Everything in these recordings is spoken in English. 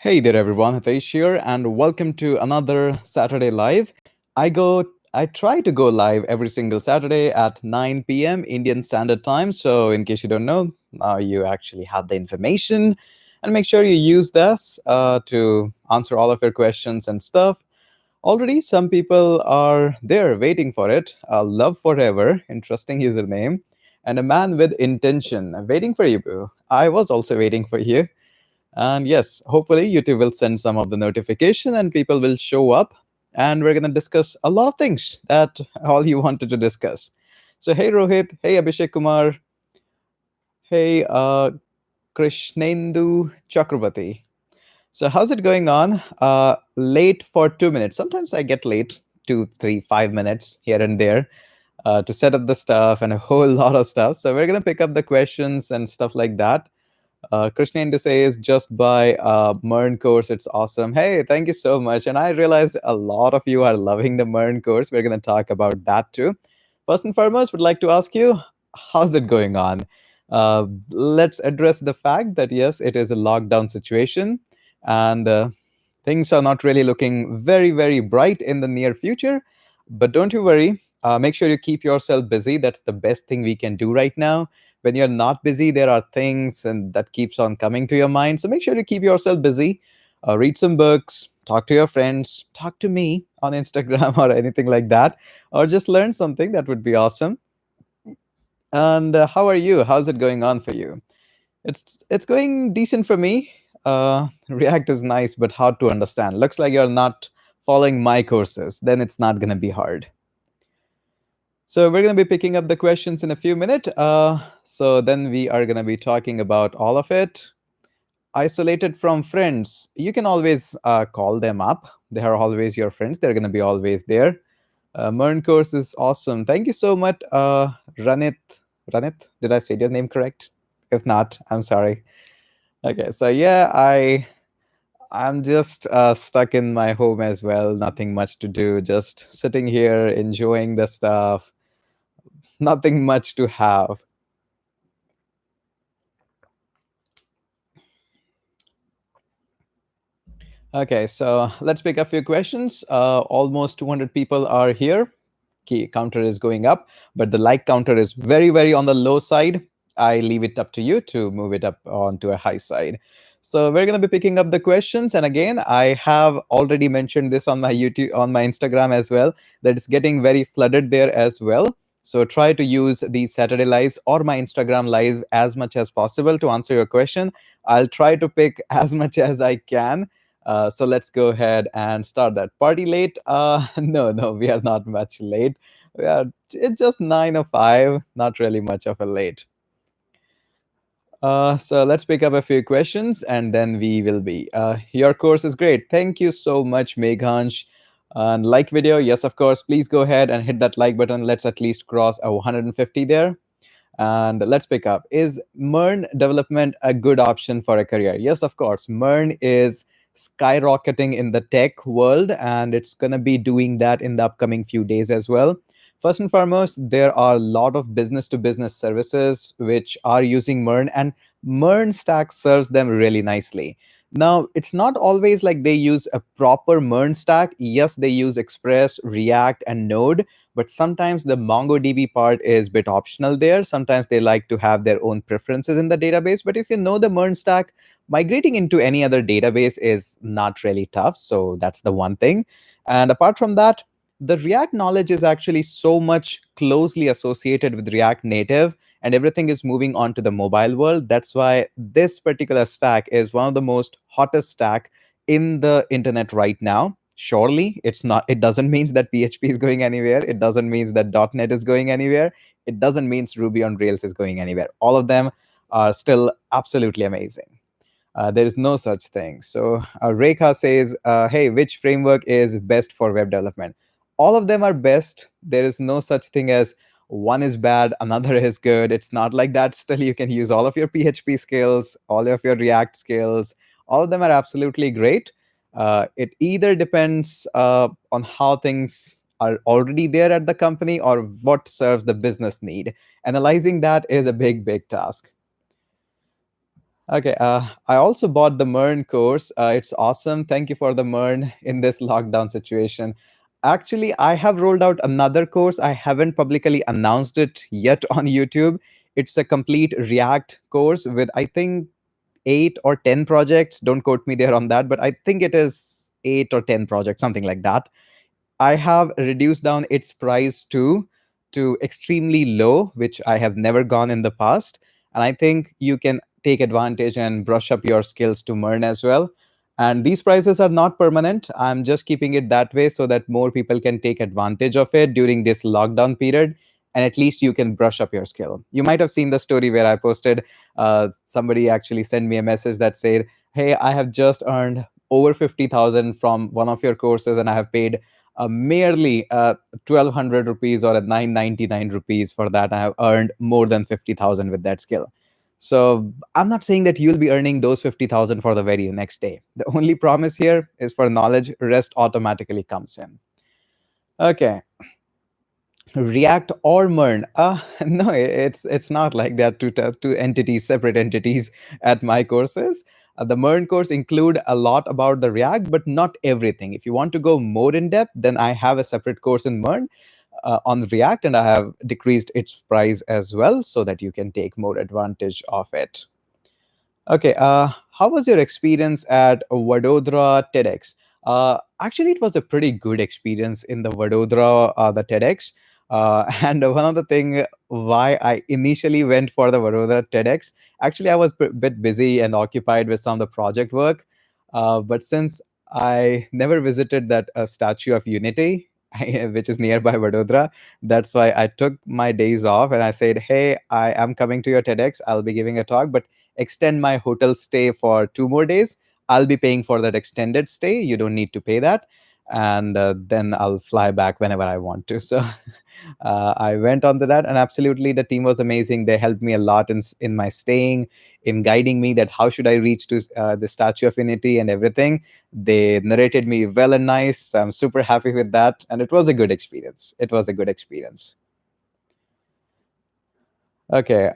Hey there, everyone. Hitesh here, and welcome to another Saturday Live. I try to go live every single Saturday at 9 p.m. Indian Standard Time. So, in case you don't know, now you actually have the information, and make sure you use this to answer all of your questions and stuff. Already, some people are there waiting for it. Love Forever, interesting username, and a man with intention, waiting for you, boo. I was also waiting for you. And yes, hopefully YouTube will send some of the notification and people will show up. And we're going to discuss a lot of things that all you wanted to discuss. So, hey Rohit, hey Abhishek Kumar, hey Krishnendu Chakrabarti. So, how's it going on? Late for 2 minutes. Sometimes I get late, 2, 3, 5 minutes here and there to set up the stuff and a whole lot of stuff. So, we're going to pick up the questions and stuff like that. Krishna Indu says, just buy a MERN course. It's awesome. Hey, thank you so much. And I realized a lot of you are loving the MERN course. We're going to talk about that too. First and foremost, would like to ask you, how's it going on? Let's address the fact that yes, it is a lockdown situation and things are not really looking very, very bright in the near future. But don't you worry. Make sure you keep yourself busy. That's the best thing we can do right now. When you're not busy, there are things and that keeps on coming to your mind. So make sure you keep yourself busy. Read some books, talk to your friends, talk to me on Instagram or anything like that, or just learn something. That would be awesome. And how are you? How's it going on for you? It's going decent for me. React is nice, but hard to understand. Looks like you're not following my courses. Then it's not going to be hard. So we're going to be picking up the questions in a few minutes. So then we are going to be talking about all of it. Isolated from friends, you can always call them up. They are always your friends. They're going to be always there. MERN course is awesome. Thank you so much, Ranit. Ranit, did I say your name correct? If not, I'm sorry. Okay, so yeah, I'm just stuck in my home as well. Nothing much to do. Just sitting here enjoying the stuff. Nothing much to have. Okay, so let's pick a few questions. Almost 200 people are here. Key counter is going up, but the like counter is very, very on the low side. I leave it up to you to move it up onto a high side. So we're going to be picking up the questions. And again, I have already mentioned this on my YouTube, on my Instagram as well, that it's getting very flooded there as well. So try to use these Saturday lives or my Instagram live as much as possible to answer your question. I'll try to pick as much as I can. So let's go ahead and start that. Party late? No, we are not much late. It's just 9:05, not really much of a late. So let's pick up a few questions and then we will be. Your course is great. Thank you so much, Meghansh. And like video, yes, of course. Please go ahead and hit that like button. Let's at least cross a 150 there. And let's pick up. Is MERN development a good option for a career? Yes, of course. MERN is skyrocketing in the tech world, and it's going to be doing that in the upcoming few days as well. First and foremost, there are a lot of business to business services which are using MERN, and MERN stack serves them really nicely. Now, it's not always like they use a proper MERN stack. Yes, they use Express, React, and Node, but sometimes the MongoDB part is a bit optional there. Sometimes they like to have their own preferences in the database. But if you know the MERN stack, migrating into any other database is not really tough. So that's the one thing. And apart from that, the React knowledge is actually so much closely associated with React Native, and everything is moving on to the mobile world. That's why this particular stack is one of the most hottest stack in the internet right now. Surely it's not, it doesn't mean that PHP is going anywhere. It doesn't mean that .NET is going anywhere. It doesn't mean Ruby on Rails is going anywhere. All of them are still absolutely amazing. There is no such thing. So Rekha says, hey, which framework is best for web development? All of them are best. There is no such thing as one is bad, another is good. It's not like that. Still, you can use all of your PHP skills, all of your React skills. All of them are absolutely great. It either depends on how things are already there at the company or what serves the business need. Analyzing that is a big, big task. Okay, I also bought the MERN course. It's awesome. Thank you for the MERN in this lockdown situation. Actually, I have rolled out another course. I haven't publicly announced it yet on YouTube. It's a complete React course with, I think, 8 or 10 projects. Don't quote me there on that, but I think it is 8 or 10 projects, something like that. I have reduced down its price to extremely low, which I have never gone in the past. And I think you can take advantage and brush up your skills to MERN as well. And these prices are not permanent. I'm just keeping it that way so that more people can take advantage of it during this lockdown period. And at least you can brush up your skill. You might have seen the story where I posted, somebody actually sent me a message that said, "Hey, I have just earned over 50,000 from one of your courses, and I have paid merely 1,200 rupees or a 999 rupees for that. I have earned more than 50,000 with that skill." So I'm not saying that you'll be earning those 50,000 for the very next day. The only promise here is for knowledge, rest automatically comes in. Okay. React or MERN? No, it's not like that. Two entities, separate entities at my courses. The MERN course include a lot about the React, but not everything. If you want to go more in depth, then I have a separate course in MERN on React, and I have decreased its price as well so that you can take more advantage of it. Okay, how was your experience at Vadodara TEDx? Actually, it was a pretty good experience in the Vadodara, the TEDx. And one of the thing why I initially went for the Vadodara TEDx, actually, I was a bit busy and occupied with some of the project work. But since I never visited that Statue of Unity, which is nearby Vadodara, that's why I took my days off and I said, "Hey, I am coming to your TEDx. I'll be giving a talk, but extend my hotel stay for 2 more days. I'll be paying for that extended stay. You don't need to pay that. And then I'll fly back whenever I want to." So I went on to that, and absolutely the team was amazing. They helped me a lot in my staying, in guiding me that how should I reach to the Statue of Unity and everything. They narrated me well and nice. So I'm super happy with that, and it was a good experience. It was a good experience. Okay.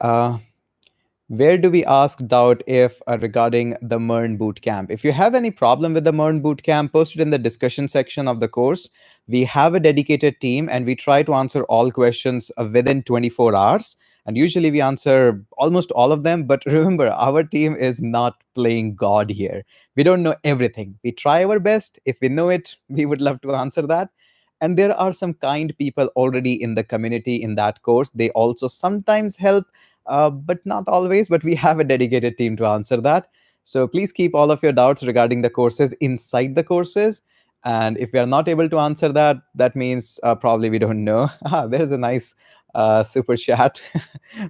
Where do we ask doubt if regarding the MERN bootcamp? If you have any problem with the MERN bootcamp, post it in the discussion section of the course. We have a dedicated team and we try to answer all questions within 24 hours. And usually we answer almost all of them. But remember, our team is not playing God here. We don't know everything. We try our best. If we know it, we would love to answer that. And there are some kind people already in the community in that course. They also sometimes help, but not always. But we have a dedicated team to answer that. So please keep all of your doubts regarding the courses inside the courses. And if we are not able to answer that, that means probably we don't know. There's a nice super chat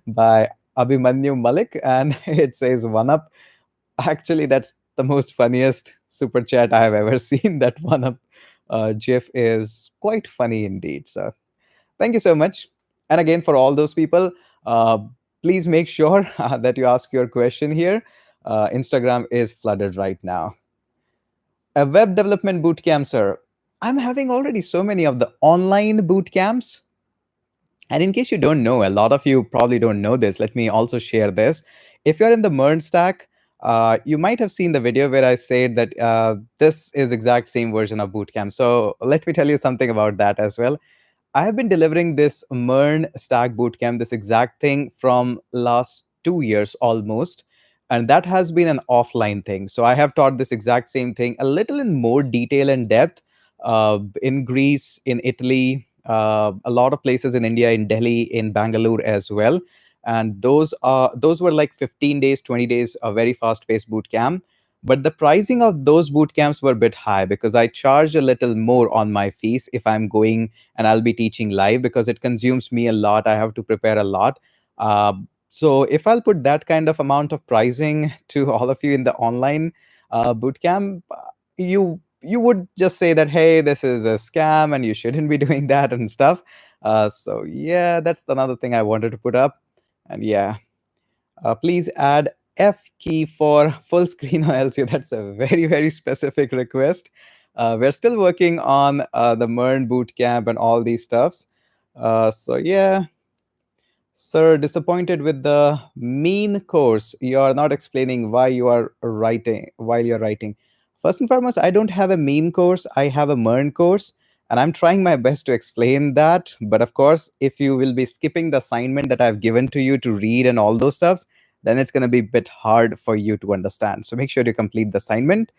by Abhimanyu Malik, and it says, "One up." Actually, that's the most funniest super chat I have ever seen. That one up GIF is quite funny indeed. So thank you so much. And again, for all those people, uh, please make sure that you ask your question here. Instagram is flooded right now. A web development bootcamp, sir. I'm having already so many of the online bootcamps. And in case you don't know, a lot of you probably don't know this, let me also share this. If you're in the MERN stack, you might have seen the video where I said that this is exact same version of bootcamp. So let me tell you something about that as well. I have been delivering this MERN Stack Bootcamp, this exact thing from last 2 years almost. And that has been an offline thing. So I have taught this exact same thing a little in more detail and depth in Greece, in Italy, a lot of places in India, in Delhi, in Bangalore as well. And those were like 15 days, 20 days, a very fast-paced boot camp. But the pricing of those boot camps were a bit high because I charge a little more on my fees if I'm going and I'll be teaching live, because it consumes me a lot. I have to prepare a lot. So if I'll put that kind of amount of pricing to all of you in the online bootcamp, you would just say that, hey, this is a scam and you shouldn't be doing that and stuff. So yeah, that's another thing I wanted to put up. And yeah, please add F key for full screen on LCO. That's a very, very specific request. We're still working on the MERN bootcamp and all these stuffs. So yeah, Sir, disappointed with the mean course. You are not explaining why you are writing while you're writing. First and foremost, I don't have a mean course. I have a MERN course, and I'm trying my best to explain that. But of course, if you will be skipping the assignment that I've given to you to read and all those stuffs, then it's going to be a bit hard for you to understand. So make sure to complete the assignment.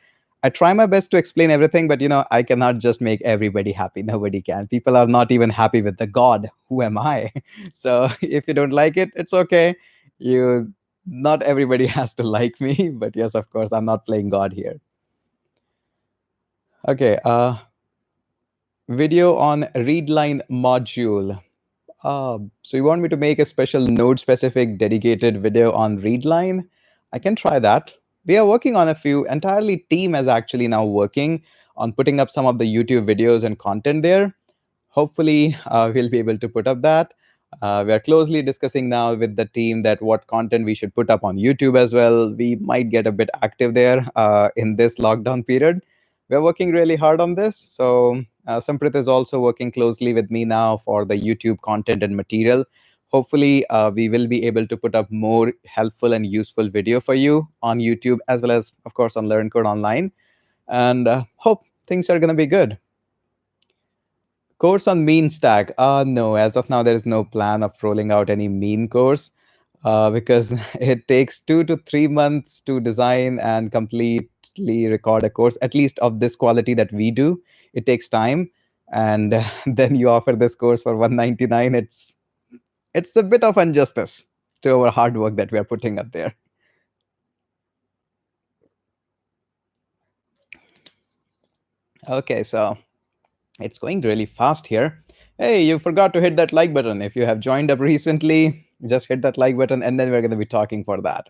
I try my best to explain everything, but I cannot just make everybody happy. Nobody can. People are not even happy with the God. Who am I? So if you don't like it, it's okay. You Not everybody has to like me, but yes, of course, I'm not playing God here. Okay, video on readline module. So you want me to make a special node specific dedicated video on readline? I can try that. We are working on a few. Entirely team is actually now working on putting up some of the YouTube videos and content there. Hopefully, we'll be able to put up that. We are closely discussing now with the team that what content we should put up on YouTube as well. We might get a bit active there in this lockdown period. We're working really hard on this. So Samprit is also working closely with me now for the YouTube content and material. Hopefully, we will be able to put up more helpful and useful video for you on YouTube as well as, of course, on Learn Code Online. And hope things are going to be good. Course on mean stack. No, as of now, there is no plan of rolling out any mean course because it takes 2 to 3 months to design and completely record a course, at least of this quality that we do. It takes time. And then you offer this course for 199. It's a bit of injustice to our hard work that we are putting up there. Okay, so it's going really fast here. Hey, you forgot to hit that like button. If you have joined up recently, just hit that like button and then we're going to be talking for that.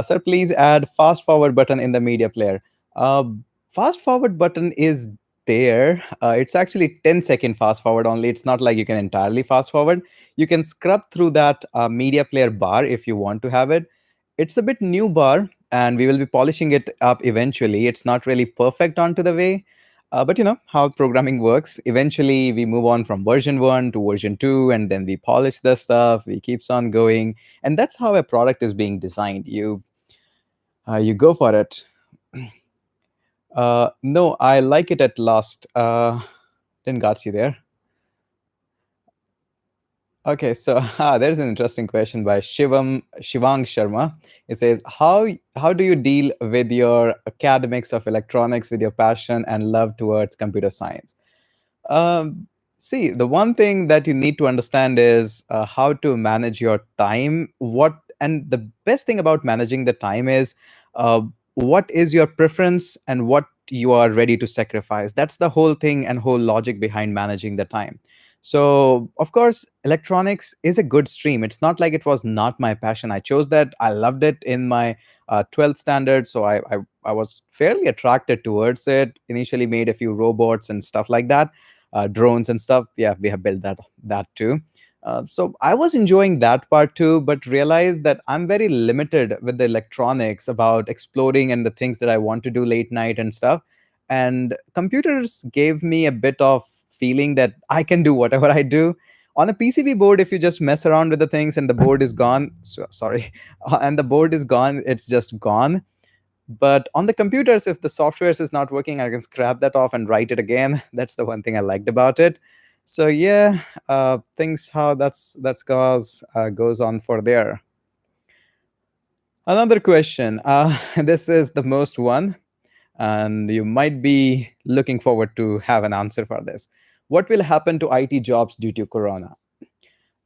Sir, please add fast forward button in the media player. Uh, Fast forward button is there. It's actually 10-second fast forward only. It's not like you can entirely fast forward. You can scrub through that media player bar if you want to have it. It's a bit new bar and we will be polishing it up eventually. It's not really perfect onto the way. But you know how programming works. Eventually, we move on from version 1 to version 2, and then we polish the stuff. We keeps on going, and that's how a product is being designed. You go for it. No, I like it at last. Didn't got you there. Okay, so there's an interesting question by Shivang Sharma. It says, how do you deal with your academics of electronics with your passion and love towards computer science? Um, See, the one thing that you need to understand is how to manage your time. And the best thing about managing the time is uh, what is your preference and what you are ready to sacrifice. That's the whole thing and whole logic behind managing the time. So, of course, electronics is a good stream. It's not like it was not my passion. I chose that. I loved it in my 12th standard. So I was fairly attracted towards it. Initially made a few robots and stuff like that, drones and stuff. Yeah, we have built that too. So I was enjoying that part too, but realized that I'm very limited with the electronics about exploring and the things that I want to do late night and stuff. And computers gave me a bit of feeling that I can do whatever I do. On a PCB board, if you just mess around with the things and the board is gone, sorry, and the board is gone, it's just gone. But on the computers, if the software is not working, I can scrap that off and write it again. That's the one thing I liked about it. So yeah, things how goes on for there. Another question. This is the most one, and you might be looking forward to have an answer for this. What will happen to IT jobs due to Corona?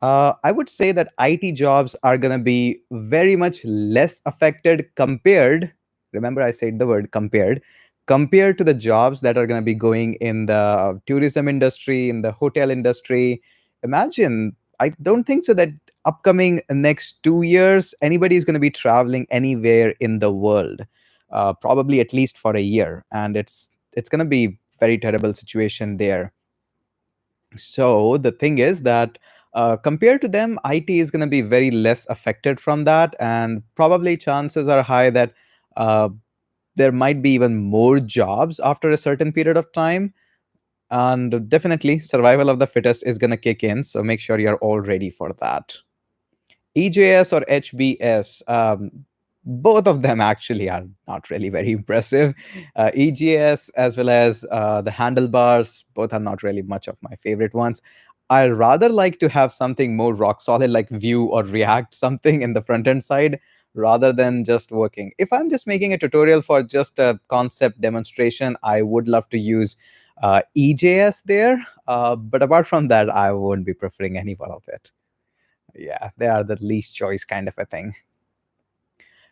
I would say that IT jobs are going to be very much less affected compared. Remember, I said the word compared to the jobs that are going to be going in the tourism industry, in the hotel industry. Imagine, I don't think so that upcoming next 2 years, anybody is going to be traveling anywhere in the world, probably at least for a year. And it's going to be very terrible situation there. So the thing is that compared to them, IT is going to be very less affected from that, and probably chances are high that uh, there might be even more jobs after a certain period of time. And definitely, survival of the fittest is going to kick in. So make sure you're all ready for that. EJS or HBS, both of them actually are not really very impressive. EJS as well as the handlebars, both are not really much of my favorite ones. I rather like to have something more rock solid like Vue or React, something in the front end side rather than just working. If I'm just making a tutorial for just a concept demonstration, I would love to use EJS there. But apart from that, I won't be preferring any one of it. Yeah, they are the least choice kind of a thing.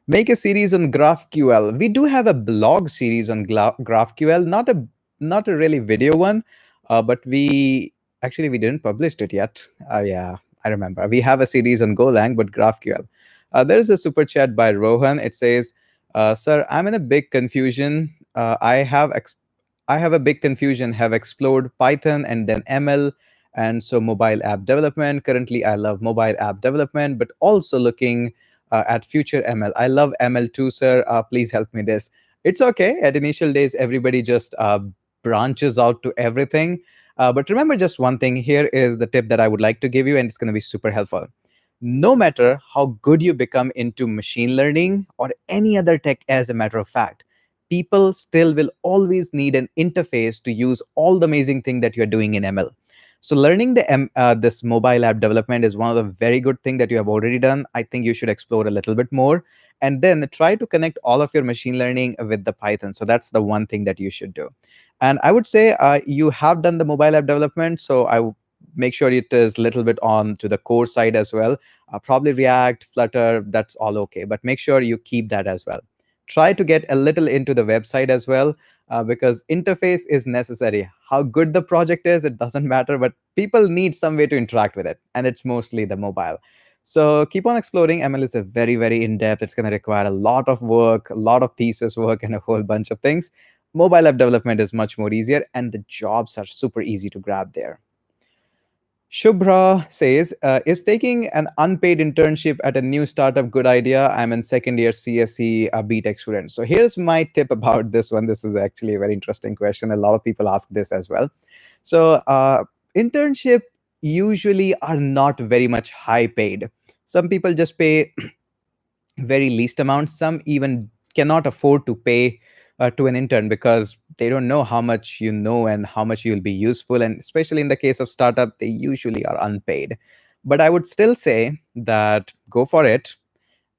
Make a series on GraphQL. We do have a blog series on GraphQL, not a really video one, but we didn't publish it yet. Yeah, I remember. We have a series on Golang, but GraphQL. There is a super chat by Rohan. It says, "Sir, I'm in a big confusion. I have a big confusion, have explored Python and then ML, and so mobile app development. Currently, I love mobile app development, but also looking at future ML. I love ML too, sir. Please help me this. It's okay. At initial days, everybody just branches out to everything. But remember just one thing. Here is the tip that I would like to give you, and it's going to be super helpful. No matter how good you become into machine learning or any other tech, as a matter of fact, people still will always need an interface to use all the amazing thing that you're doing in ML. So learning this mobile app development is one of the very good thing that you have already done. I think you should explore a little bit more, and then try to connect all of your machine learning with the Python. So that's the one thing that you should do. And I would say you have done the mobile app development, so make sure it is a little bit on to the core side as well. Probably React, Flutter, that's all okay, but make sure you keep that as well. Try to get a little into the website as well, because interface is necessary. How good the project is, it doesn't matter, but people need some way to interact with it, and it's mostly the mobile. So keep on exploring. ML is a very, very in-depth. It's going to require a lot of work, a lot of thesis work, and a whole bunch of things. Mobile app development is much more easier, and the jobs are super easy to grab there. Shubhra says, is taking an unpaid internship at a new startup good idea? I'm in second year CSE, a BTech student. So here's my tip about this one. This is actually a very interesting question. A lot of people ask this as well. So internship usually are not very much high paid. Some people just pay very least amount. Some even cannot afford to pay to an intern because they don't know how much you know and how much you'll be useful. And especially in the case of startup, they usually are unpaid. But I would still say that go for it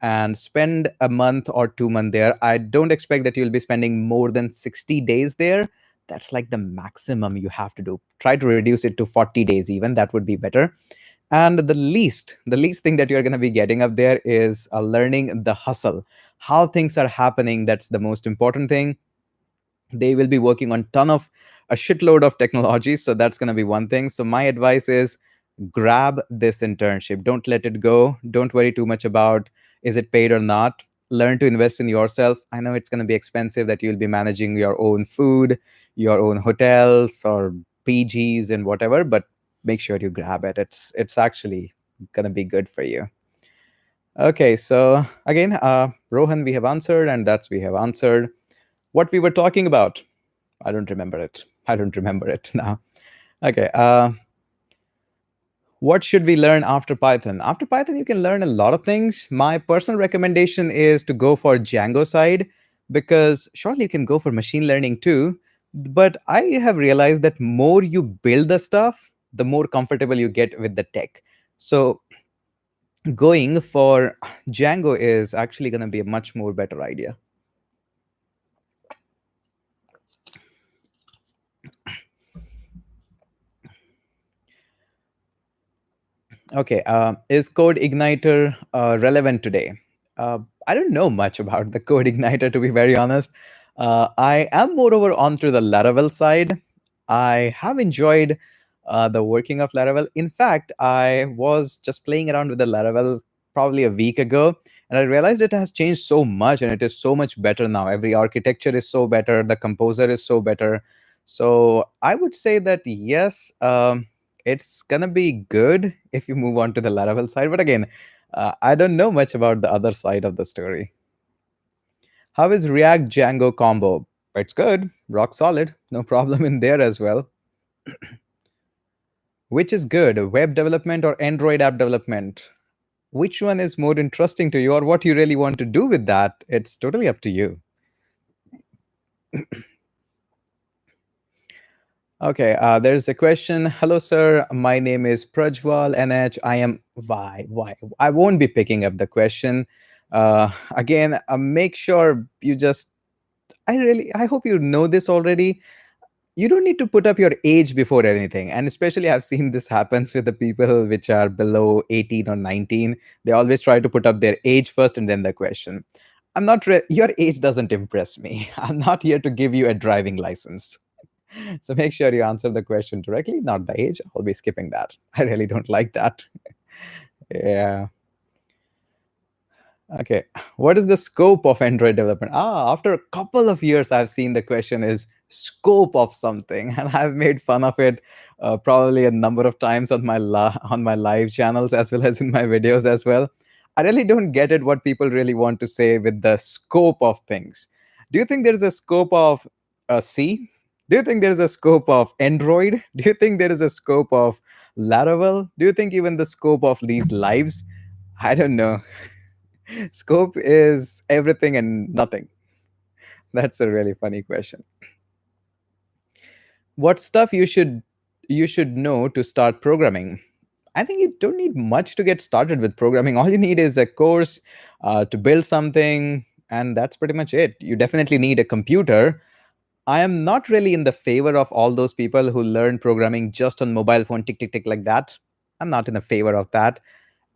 and spend a month or 2 months there. I don't expect that you'll be spending more than 60 days there. That's like the maximum you have to do. Try to reduce it to 40 days even. That would be better. And the least thing that you're going to be getting up there is learning the hustle, how things are happening. That's the most important thing. They will be working on ton of a shitload of technologies, so that's going to be one thing. So my advice is grab this internship. Don't let it go. Don't worry too much about is it paid or not. Learn to invest in yourself. I know it's going to be expensive, that you'll be managing your own food, your own hotels or PGs and whatever, but make sure you grab it. It's actually going to be good for you. Okay, so again, Rohan, we have answered, and that's we have answered. What we were talking about, I don't remember it. I don't remember it now. Okay. What should we learn after Python? After Python, you can learn a lot of things. My personal recommendation is to go for Django side, because surely you can go for machine learning too. But I have realized that more you build the stuff, the more comfortable you get with the tech. So going for Django is actually going to be a much more better idea. Okay, is Code Igniter relevant today? I don't know much about the Code Igniter, to be very honest. I am moreover onto the Laravel side. I have enjoyed the working of Laravel. In fact, I was just playing around with the Laravel probably a week ago, and I realized it has changed so much, and it is so much better now. Every architecture is so better. The composer is so better. So I would say that yes. It's gonna be good if you move on to the Laravel side. But again, I don't know much about the other side of the story. How is React Django combo? It's good, rock solid, no problem in there as well. Which is good, web development or Android app development? which one is more interesting to you, or what you really want to do with that. It's totally up to you. Okay, there's a question. Hello, sir. My name is Prajwal NH. I am why I won't be picking up the question. Again, make sure you just. I hope you know this already. You don't need to put up your age before anything, and especially I've seen this happens with the people which are below 18 or 19. They always try to put up their age first and then the question. Your age doesn't impress me. I'm not here to give you a driving license. So make sure you answer the question directly, not the age. I'll be skipping that. I really don't like that. Yeah. Okay. What is the scope of Android development? After a couple of years, I've seen the question is scope of something, and I've made fun of it probably a number of times on on my live channels as well as in my videos as well. I really don't get it what people really want to say with the scope of things. Do you think there is a scope of C? Do you think there is a scope of Android? Do you think there is a scope of Laravel? Do you think even the scope of these lives? I don't know. Scope is everything and nothing. That's a really funny question. What stuff you should know to start programming? I think you don't need much to get started with programming. All you need is a course to build something, and that's pretty much it. You definitely need a computer. I am not really in the favor of all those people who learn programming just on mobile phone, tick tick tick like that. I'm not in the favor of that.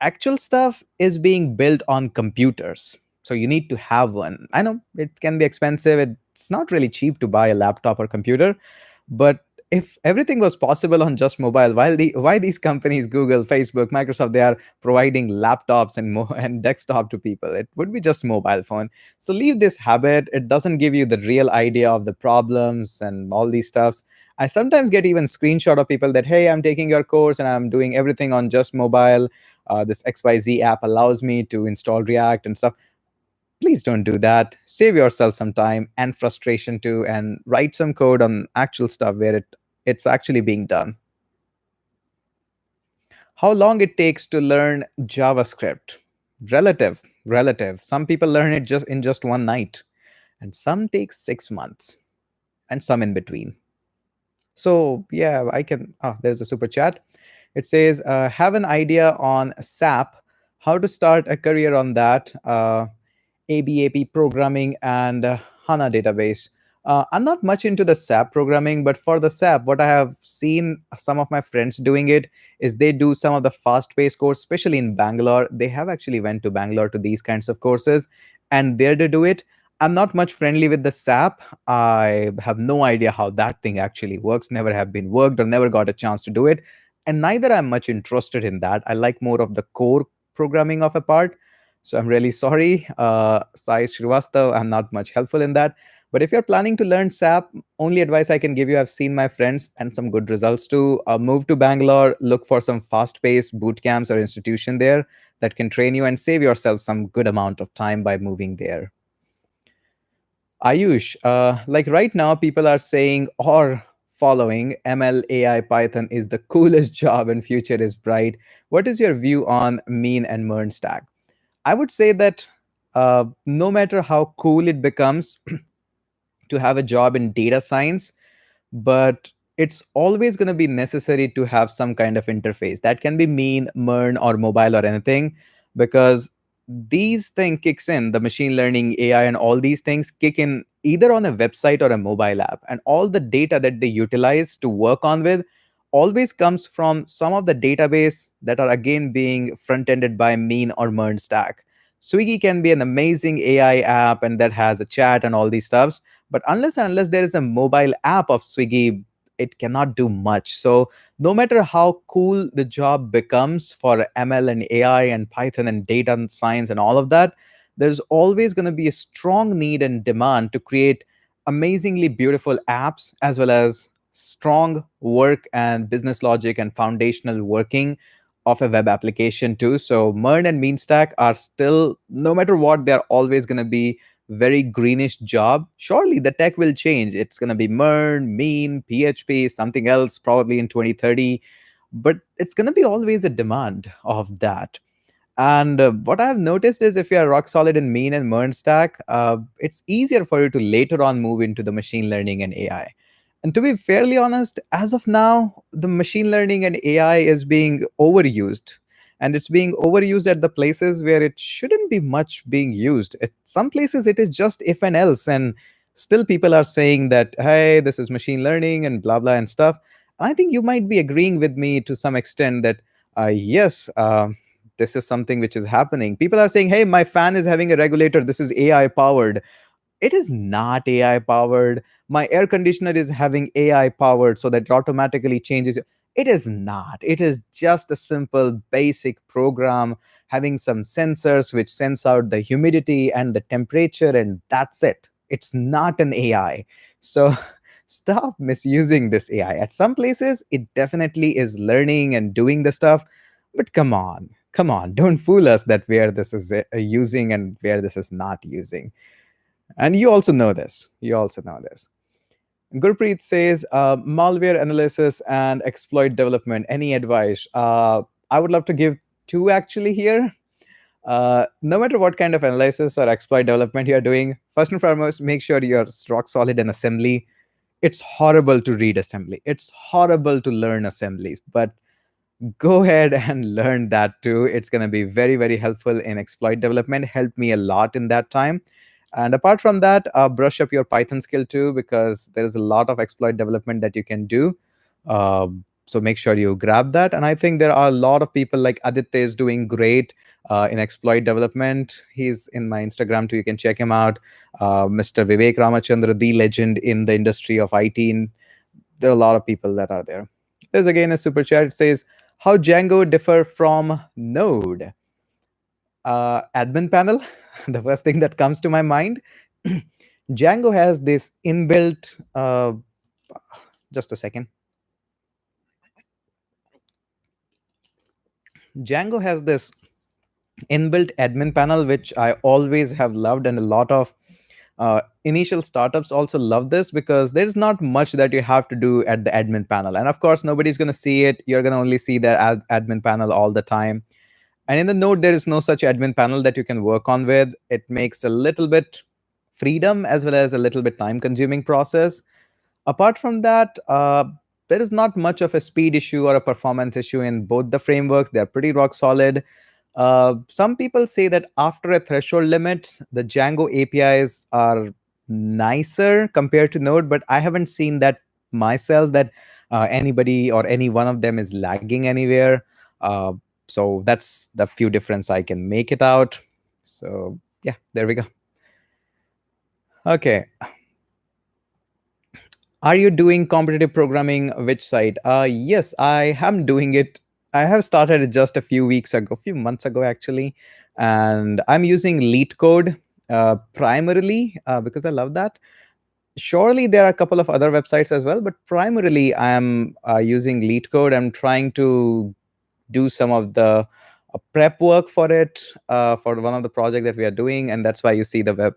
Actual stuff is being built on computers. So you need to have one. I know it can be expensive. It's not really cheap to buy a laptop or computer, but if everything was possible on just mobile, why these companies, Google, Facebook, Microsoft, they are providing laptops and and desktop to people? It would be just mobile phone. So leave this habit. It doesn't give you the real idea of the problems and all these stuffs. I sometimes get even screenshot of people that, hey, I'm taking your course and I'm doing everything on just mobile. This XYZ app allows me to install React and stuff. Please don't do that. Save yourself some time and frustration too, and write some code on actual stuff where it's actually being done. How long it takes to learn JavaScript? Relative. Some people learn it just one night, and some take 6 months, and some in between. So yeah, I can. There's a super chat. It says, have an idea on SAP, how to start a career on that. ABAP programming and HANA database. I'm not much into the SAP programming, but for the SAP, what I have seen some of my friends doing it is they do some of the fast-paced course, especially in Bangalore. They have actually went to Bangalore to these kinds of courses, and there to do it. I'm not much friendly with the SAP. I have no idea how that thing actually works. Never have been worked or never got a chance to do it, and neither I'm much interested in that. I like more of the core programming of a part. So I'm really sorry, Sai Srivastav, I'm not much helpful in that. But if you're planning to learn SAP, only advice I can give you, I've seen my friends and some good results too. Move to Bangalore, look for some fast-paced boot camps or institution there that can train you and save yourself some good amount of time by moving there. Ayush, like right now, people are saying or following ML, AI, Python is the coolest job and future is bright. What is your view on mean and MERN stack? I would say that no matter how cool it becomes to have a job in data science, but it's always going to be necessary to have some kind of interface that can be mean, MERN, or mobile or anything, because these thing kicks in the machine learning, AI, and all these things kick in either on a website or a mobile app, and all the data that they utilize to work on with always comes from some of the database that are again being front-ended by mean or MERN stack. Swiggy can be an amazing AI app and that has a chat and all these stuffs, but unless there is a mobile app of Swiggy, it cannot do much. So no matter how cool the job becomes for ML and AI and Python and data and science and all of that, there's always going to be a strong need and demand to create amazingly beautiful apps as well as strong work and business logic and foundational working of a web application too. So MERN and mean stack are still, no matter what, they're always going to be very greenish job. Surely the tech will change. It's going to be MERN, mean, PHP, something else probably in 2030, but it's going to be always a demand of that. And what I've noticed is if you are rock solid in mean and MERN stack, it's easier for you to later on move into the machine learning and AI. And to be fairly honest, as of now, the machine learning and AI is being overused. And it's being overused at the places where it shouldn't be much being used. At some places, it is just if and else. And still, people are saying that, hey, this is machine learning and blah, blah, and stuff. I think you might be agreeing with me to some extent that, yes, this is something which is happening. People are saying, hey, my fan is having a regulator. This is AI powered. It is not AI powered. My air conditioner is having AI powered so that it automatically changes. It is not. It is just a simple basic program having some sensors which sense out the humidity and the temperature, and that's it. It's not an AI. So stop misusing this AI. At some places, it definitely is learning and doing the stuff, but come on, don't fool us that where this is using and where this is not using. And you also know this. You also know this. Gurpreet says, malware analysis and exploit development. Any advice? I would love to give two actually here. No matter what kind of analysis or exploit development you're doing, first and foremost, make sure you're rock solid in assembly. It's horrible to read assembly. It's horrible to learn assemblies, but go ahead and learn that too. It's going to be very, very helpful in exploit development. Helped me a lot in that time. And apart from that, brush up your Python skill too, because there is a lot of exploit development that you can do. So make sure you grab that. And I think there are a lot of people like Aditya is doing great in exploit development. He's in my Instagram too. You can check him out. Mr. Vivek Ramachandra, the legend in the industry of IT. And there are a lot of people that are there. There's again a super chat. It says, how Django differ from Node? Admin panel, the first thing that comes to my mind. Django has this inbuilt, just a second. Django has this inbuilt admin panel, which I always have loved, and a lot of initial startups also love this because there's not much that you have to do at the admin panel. And of course, nobody's going to see it. You're going to only see the admin panel all the time. And in the Node, there is no such admin panel that you can work on with. It makes a little bit freedom as well as a little bit time consuming process. Apart from that, there is not much of a speed issue or a performance issue in both the frameworks. They're pretty rock solid. Some people say that after a threshold limit, the Django APIs are nicer compared to Node, but I haven't seen that myself that anybody or any one of them is lagging anywhere. So that's the few difference I can make it out. So yeah, there we go. Okay. Are you doing competitive programming? Which side? Yes, I am doing it. I have started it just a few weeks ago, a few months ago actually, and I'm using LeetCode primarily because I love that. Surely there are a couple of other websites as well, but primarily I am using LeetCode. I'm trying to do some of the prep work for it for one of the project that we are doing, and that's why you see the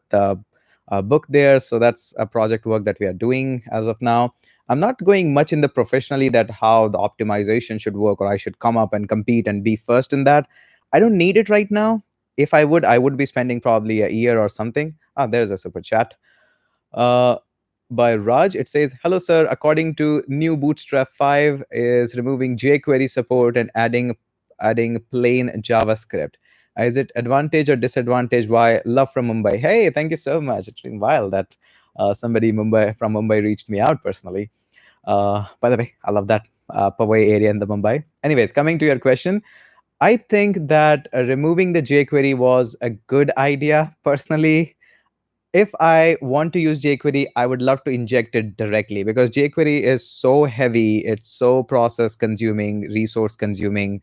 book there. So that's a project work that we are doing as of now. I'm not going much in the professionally that how the optimization should work or I should come up and compete and be first in that. I don't need it right now. If I would be spending probably a year or something. Ah, there's a super chat. Uh, by Raj. It says, hello, sir. According to new Bootstrap 5 is removing jQuery support and adding plain JavaScript. Is it advantage or disadvantage? Why? Love from Mumbai. Hey, thank you so much. It's been a while that somebody from Mumbai reached me out personally. By the way, I love that Powai area in the Mumbai. Anyways, coming to your question, I think that removing the jQuery was a good idea personally. If I want to use jQuery, I would love to inject it directly because jQuery is so heavy, it's so process consuming, resource consuming.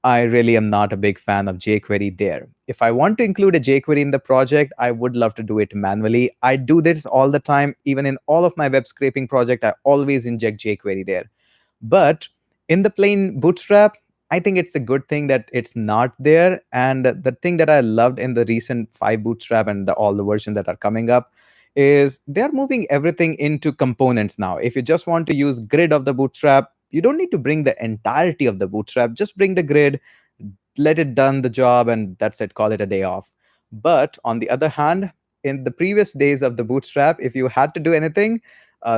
I really am not a big fan of jQuery there. If I want to include a jQuery in the project, I would love to do it manually. I do this all the time. Even in all of my web scraping project, I always inject jQuery there. But in the plain Bootstrap, I think it's a good thing that it's not there. And the thing that I loved in the recent 5 Bootstrap and all the versions that are coming up is they're moving everything into components now. If you just want to use grid of the Bootstrap, you don't need to bring the entirety of the Bootstrap. Just bring the grid, let it done the job, and that's it, call it a day off. But on the other hand, in the previous days of the Bootstrap, if you had to do anything,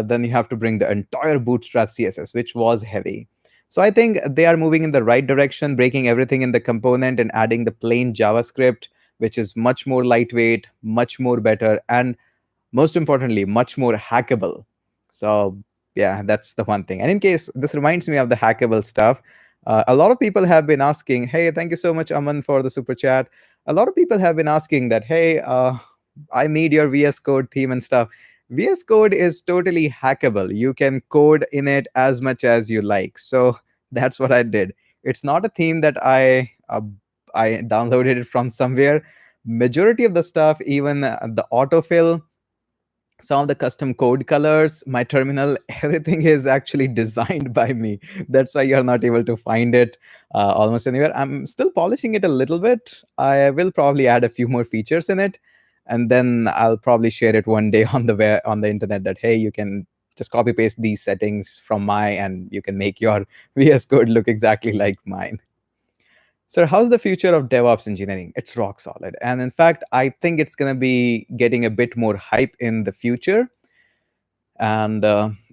then you have to bring the entire Bootstrap CSS, which was heavy. So I think they are moving in the right direction, breaking everything in the component and adding the plain JavaScript, which is much more lightweight, much more better, and most importantly, much more hackable. So yeah, that's the one thing. And in case this reminds me of the hackable stuff, a lot of people have been asking, hey, thank you so much, Aman, for the super chat. A lot of people have been asking that, hey, I need your VS Code theme and stuff. VS Code is totally hackable. You can code in it as much as you like. So that's what I did. It's not a theme that I downloaded it from somewhere. Majority of the stuff, even the autofill, some of the custom code colors, my terminal, everything is actually designed by me. That's why you're not able to find it almost anywhere. I'm still polishing it a little bit. I will probably add a few more features in it, and then I'll probably share it one day on the on the internet that, hey, you can just copy paste these settings from my, and you can make your VS Code look exactly like mine. So, how's the future of DevOps engineering? It's rock solid. And in fact, I think it's going to be getting a bit more hype in the future. And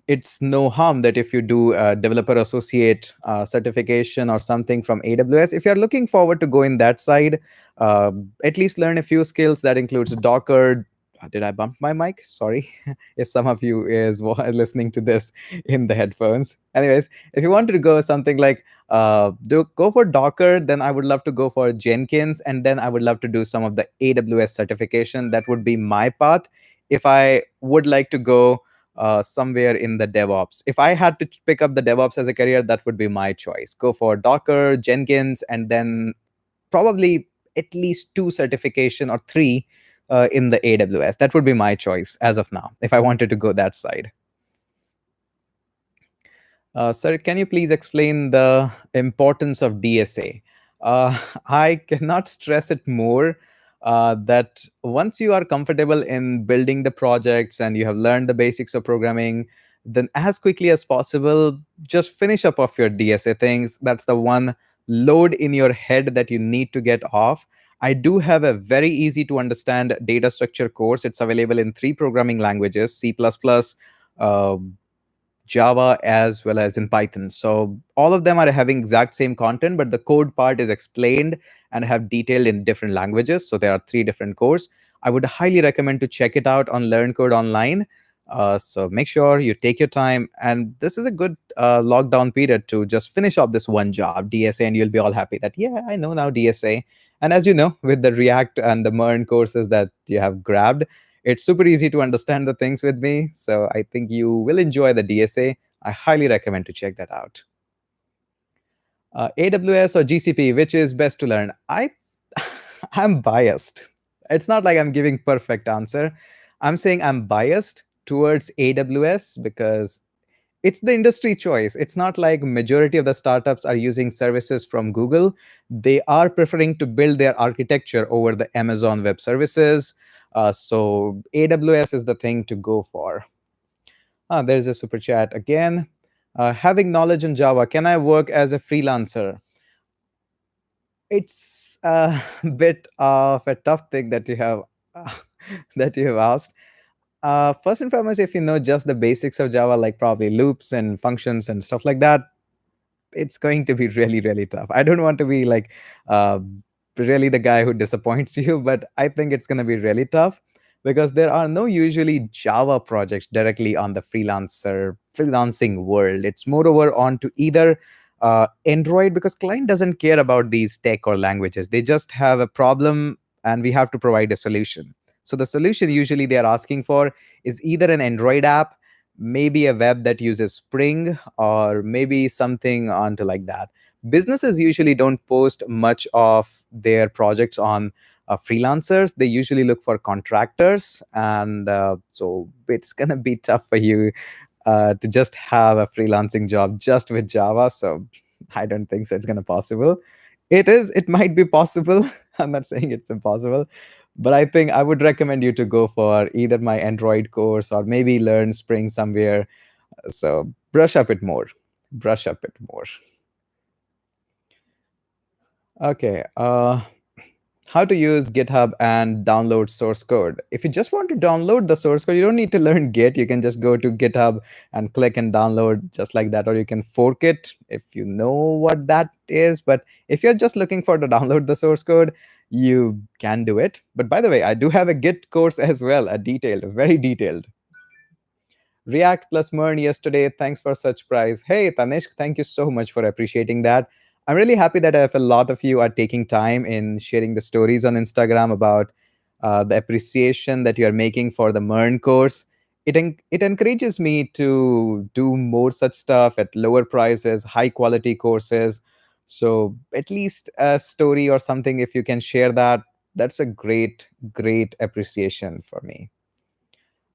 it's no harm that if you do a developer associate certification or something from AWS, if you're looking forward to go in that side, at least learn a few skills that includes Docker. Did I bump my mic? Sorry if some of you is listening to this in the headphones. Anyways, if you wanted to go something like do go for Docker, then I would love to go for Jenkins, and then I would love to do some of the AWS certification. That would be my path if I would like to go somewhere in the DevOps. If I had to pick up the DevOps as a career, that would be my choice. Go for Docker, Jenkins, and then probably at least two certification or three in the AWS. That would be my choice as of now, if I wanted to go that side. Sir, can you please explain the importance of DSA? I cannot stress it more that once you are comfortable in building the projects and you have learned the basics of programming, then as quickly as possible, just finish up of your DSA things. That's the one load in your head that you need to get off. I do have a very easy to understand data structure course. It's available in three programming languages: C++, uh, Java, as well as in Python. So all of them are having exact same content, but the code part is explained and have detailed in different languages. So there are three different cores. I would highly recommend to check it out on Learn Code Online. So make sure you take your time, and this is a good lockdown period to just finish off this one job, DSA, and you'll be all happy that, yeah, I know now DSA. And as you know, with the React and the MERN courses that you have grabbed, it's super easy to understand the things with me. So I think you will enjoy the DSA. I highly recommend to check that out. AWS or GCP, which is best to learn? I'm biased. It's not like I'm giving perfect answer. I'm saying I'm biased towards AWS because it's the industry choice. It's not like majority of the startups are using services from Google. They are preferring to build their architecture over the Amazon Web Services. So AWS is the thing to go for. There's a super chat again. Having knowledge in Java, can I work as a freelancer? It's a bit of a tough thing that you have that you have asked. First and foremost, if you know just the basics of Java, like probably loops and functions and stuff like that, it's going to be really, really tough. I don't want to be like uh, really the guy who disappoints you, but I think it's going to be really tough because there are no usually Java projects directly on the freelancing world. It's moreover on to either Android, because client doesn't care about these tech or languages. They just have a problem and we have to provide a solution. So the solution usually they are asking for is either an Android app, maybe a web that uses Spring, or maybe something onto like that. Businesses usually don't post much of their projects on freelancers. They usually look for contractors, and so it's gonna be tough for you to just have a freelancing job just with Java. So I don't think so. It's gonna possible. It is. It might be possible. I'm not saying it's impossible, but I think I would recommend you to go for either my Android course or maybe learn Spring somewhere. So brush up it more. Brush up it more. Okay. How to use GitHub and download source code. If you just want to download the source code, you don't need to learn Git. You can just go to GitHub and click and download just like that, or you can fork it if you know what that is. But if you're just looking for to download the source code, you can do it. But by the way, I do have a Git course as well, a detailed, very detailed. React plus Mern yesterday. Thanks for such prize. Hey, Tanishk, thank you so much for appreciating that. I'm really happy that if a lot of you are taking time in sharing the stories on Instagram about the appreciation that you are making for the Mern course. It encourages me to do more such stuff at lower prices, high quality courses. So at least a story or something, if you can share that, that's a great, great appreciation for me.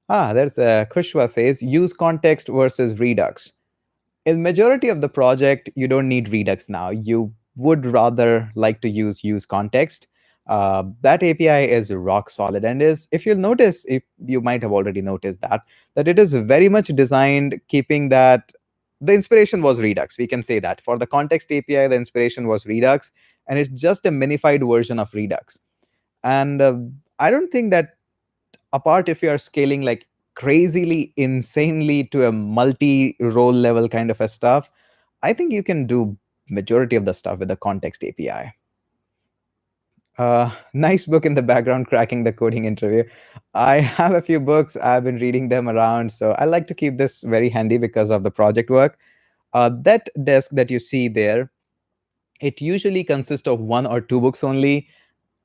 There's a Kushwa says use context versus Redux. In majority of the project, you don't need Redux now. You would rather like to use context. That API is rock solid, and is if you'll notice, if you might have already noticed that it is very much designed keeping that the inspiration was Redux. We can say that for the context API, the inspiration was Redux, and it's just a minified version of Redux. And I don't think that apart if you are scaling like crazily insanely to a multi role level kind of a stuff, I think you can do majority of the stuff with the context API. Nice book in the background, cracking the coding interview. I have a few books, I've been reading them around, so I like to keep this very handy because of the project work. That desk that you see there, it usually consists of one or two books only,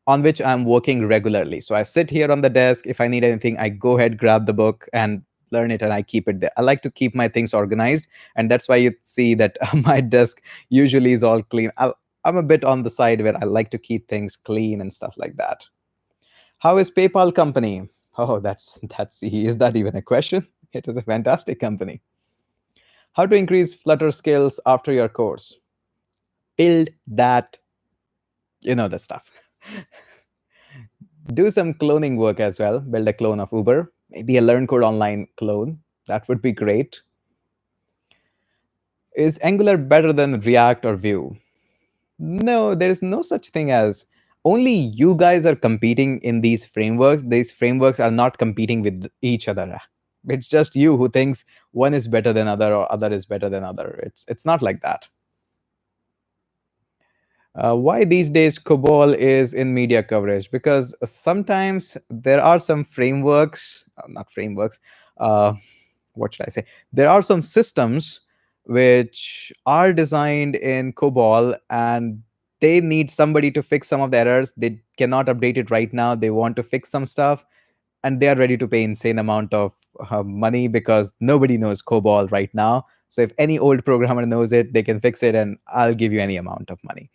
on which I'm working regularly. So I sit here on the desk. If I need anything, I go ahead, grab the book, and learn it, and I keep it there. I like to keep my things organized, and that's why you see that my desk usually is all clean. I'm a bit on the side where I like to keep things clean and stuff like that. How is PayPal company? Oh, that's is that even a question? It is a fantastic company. How to increase Flutter skills after your course? Build that, you know the stuff. Do some cloning work as well. Build a clone of Uber, maybe a Learn Code Online clone. That would be great. Is Angular better than React or Vue? No, there is no such thing as only you guys are competing in these frameworks. These frameworks are not competing with each other. It's just you who thinks one is better than other or other is better than other. It's not like that. Why these days COBOL is in media coverage? Because sometimes there are some frameworks, not frameworks, uh, what should I say? There are some systems which are designed in COBOL and they need somebody to fix some of the errors. They cannot update it right now. They want to fix some stuff and they are ready to pay insane amount of money because nobody knows COBOL right now. So if any old programmer knows it, they can fix it and I'll give you any amount of money.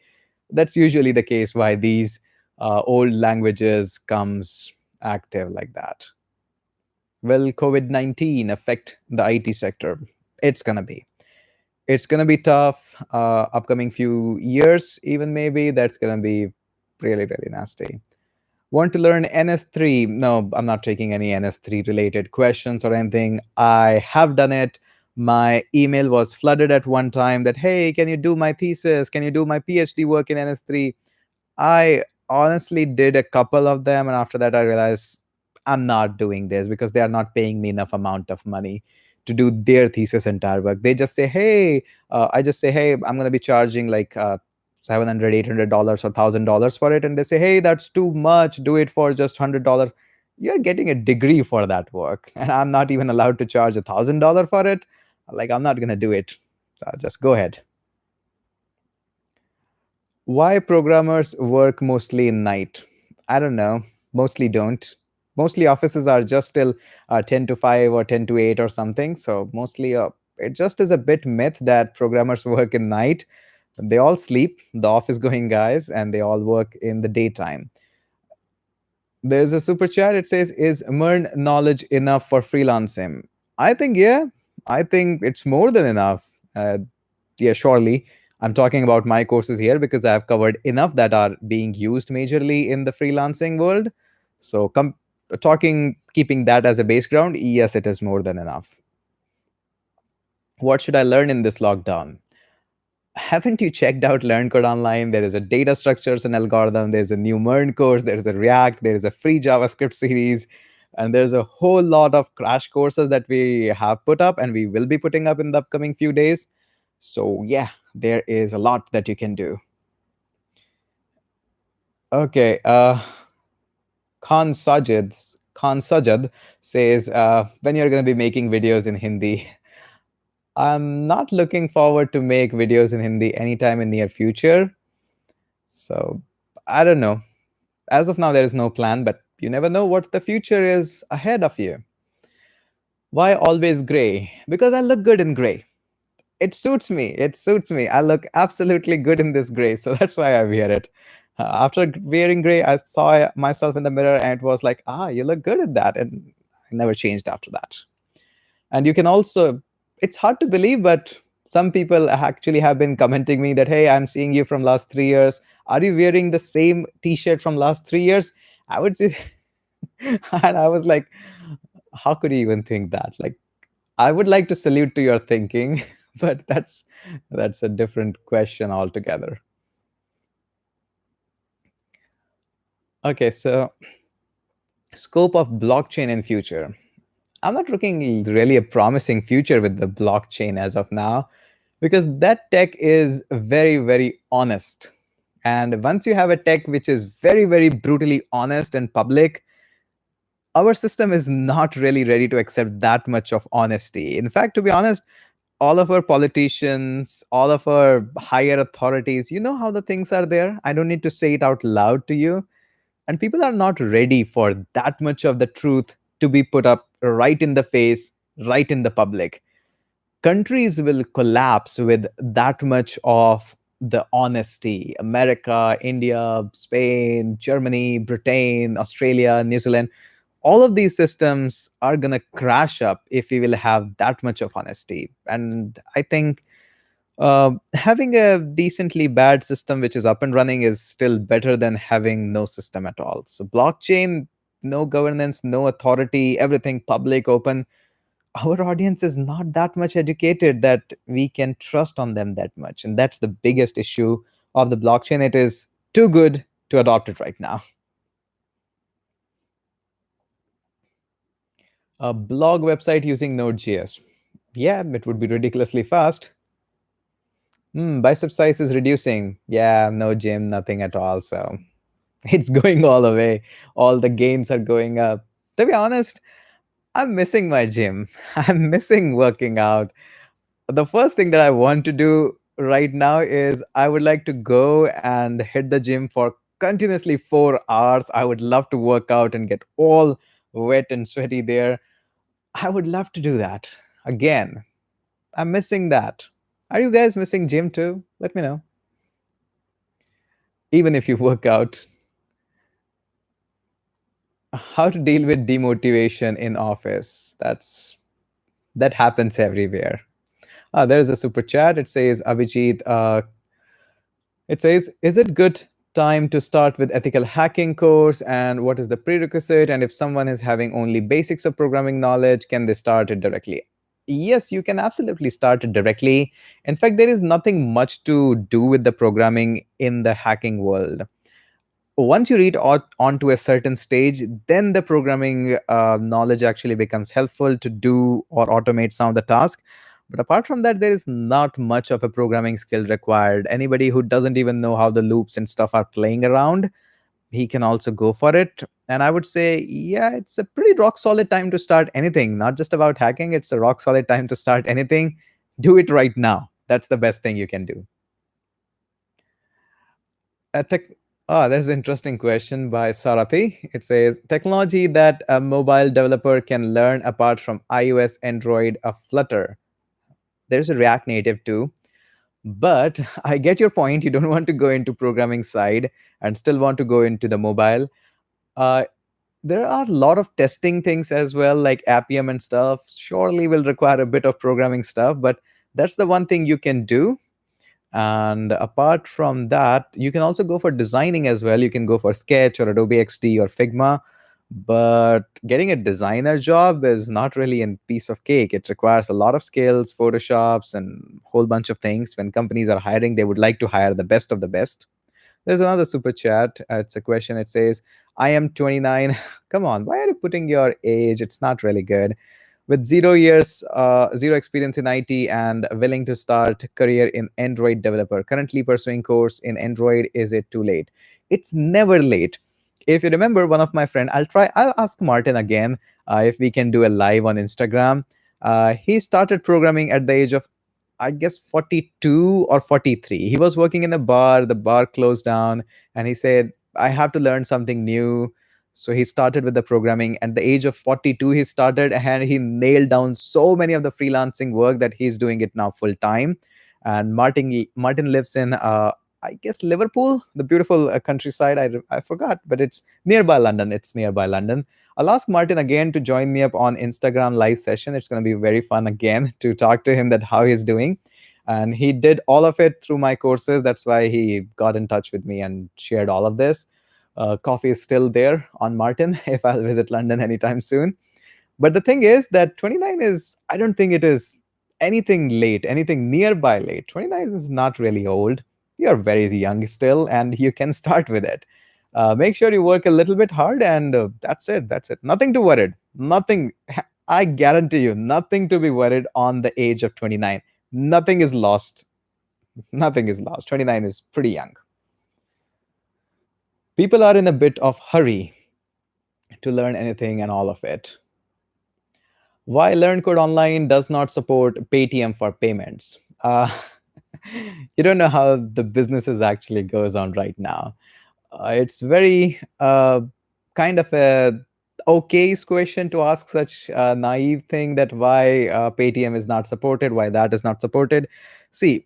That's usually the case why these old languages comes active like that. Will COVID-19 affect the IT sector? It's gonna be. It's gonna be tough. Upcoming few years, even maybe that's gonna be really, really nasty. Want to learn NS3? No, I'm not taking any NS3 related questions or anything. I have done it. My email was flooded at one time that, hey, can you do my thesis? Can you do my PhD work in NS3? I honestly did a couple of them, and after that, I realized I'm not doing this because they are not paying me enough amount of money to do their thesis entire work. They just say, "Hey," I just say, "Hey, I'm going to be charging like $700, $800 or $1,000 for it," and they say, "Hey, that's too much. Do it for just $100." You're getting a degree for that work, and I'm not even allowed to charge $1,000 for it. Like, I'm not going to do it. Just go ahead. Why programmers work mostly in night? I don't know. Mostly don't. Mostly offices are just still 10 to 5 or 10 to 8 or something. So mostly it just is a bit myth that programmers work in night. They all sleep, the office going guys, and they all work in the daytime. There's a super chat. It says, is Mern knowledge enough for freelancing? I think, yeah. I think it's more than enough. Yeah, surely. I'm talking about my courses here because I've covered enough that are being used majorly in the freelancing world. So, keeping that as a base ground, yes, it is more than enough. What should I learn in this lockdown? Haven't you checked out Learn Code Online? There is a data structures and algorithm. There's a new Learn course. There's a React. There is a free JavaScript series. And there's a whole lot of crash courses that we have put up and we will be putting up in the upcoming few days. So, yeah, there is a lot that you can do. Okay. Khan Sajad says, when you're going to be making videos in Hindi, I'm not looking forward to make videos in Hindi anytime in near future. So I don't know. As of now, there is no plan, but you never know what the future is ahead of you. Why always gray? Because I look good in gray. It suits me. It suits me. I look absolutely good in this gray. So that's why I wear it. After wearing gray, I saw myself in the mirror and it was like, you look good at that. And I never changed after that. And you can also, it's hard to believe, but some people actually have been commenting me that, hey, I'm seeing you from last 3 years. Are you wearing the same t-shirt from last 3 years? I would say, and I was like, how could you even think that? Like, I would like to salute to your thinking, but that's a different question altogether. Okay, so scope of blockchain in future. I'm not looking really a promising future with the blockchain as of now, because that tech is very, very honest. And once you have a tech which is very, very brutally honest and public, our system is not really ready to accept that much of honesty. In fact, to be honest, all of our politicians, all of our higher authorities, you know how the things are there. I don't need to say it out loud to you. And people are not ready for that much of the truth to be put up right in the face, right in the public. Countries will collapse with that much of the honesty. America, India, Spain, Germany, Britain, Australia, New Zealand, all of these systems are going to crash up if we will have that much of honesty. And I think having a decently bad system which is up and running is still better than having no system at all. So, blockchain, no governance, no authority, everything public, open. Our audience is not that much educated that we can trust on them that much. And that's the biggest issue of the blockchain. It is too good to adopt it right now. A blog website using Node.js. Yeah, it would be ridiculously fast. Bicep size is reducing. Yeah, no gym, nothing at all. So it's going all away. All the gains are going up. To be honest, I'm missing my gym. I'm missing working out. The first thing that I want to do right now is I would like to go and hit the gym for continuously 4 hours. I would love to work out and get all wet and sweaty there. I would love to do that again. I'm missing that. Are you guys missing gym too? Let me know. Even if you work out, how to deal with demotivation in office. That happens everywhere. There is a super chat. It says, Abhijit, it says, is it good time to start with ethical hacking course, and what is the prerequisite, and if someone is having only basics of programming knowledge, can they start it directly? Yes, you can absolutely start it directly. In fact, there is nothing much to do with the programming in the hacking world. Once you reach on to a certain stage, then the programming knowledge actually becomes helpful to do or automate some of the tasks. But apart from that, there is not much of a programming skill required. Anybody who doesn't even know how the loops and stuff are playing around, he can also go for it. And I would say, yeah, it's a pretty rock solid time to start anything, not just about hacking. It's a rock solid time to start anything. Do it right now. That's the best thing you can do. Tech. There's an interesting question by Sarathi. It says technology that a mobile developer can learn apart from iOS, Android, or Flutter. There's a React Native too. But I get your point. You don't want to go into programming side and still want to go into the mobile. Uh, there are a lot of testing things as well, like Appium and stuff. Surely will require a bit of programming stuff, but that's the one thing you can do. And apart from that, you can also go for designing as well. You can go for Sketch or Adobe XD or Figma. But getting a designer job is not really a piece of cake. It requires a lot of skills, photoshops, and whole bunch of things. When companies are hiring, they would like to hire the best of the best. There's another super chat. It's a question. It says, I am 29. Come on, why are you putting your age? It's not really good. With 0 years, zero experience in IT and willing to start career in Android developer. Currently pursuing course in Android. Is it too late? It's never late. If you remember, one of my friend, I'll ask Martin again if we can do a live on Instagram. He started programming at the age of, I guess, 42 or 43. He was working in a bar, the bar closed down, and he said, I have to learn something new. So he started with the programming. At the age of 42, he started and he nailed down so many of the freelancing work that he's doing it now full time. And Martin lives in, I guess, Liverpool, the beautiful countryside. I forgot, but it's nearby London. It's nearby London. I'll ask Martin again to join me up on Instagram live session. It's going to be very fun again to talk to him that how he's doing. And he did all of it through my courses. That's why he got in touch with me and shared all of this. Coffee is still there on Martin if I'll visit London anytime soon. But the thing is that 29 is, I don't think it is anything late, anything nearby late. 29 is not really old. You're very young still, and you can start with it. Make sure you work a little bit hard, and that's it. That's it. Nothing to worry. Nothing. I guarantee you, nothing to be worried on the age of 29. Nothing is lost. Nothing is lost. 29 is pretty young. People are in a bit of hurry to learn anything and all of it. Why Learn Code Online does not support Paytm for payments? You don't know how the businesses actually goes on right now. It's very kind of a okay question to ask such a naive thing that why Paytm is not supported, why that is not supported. See,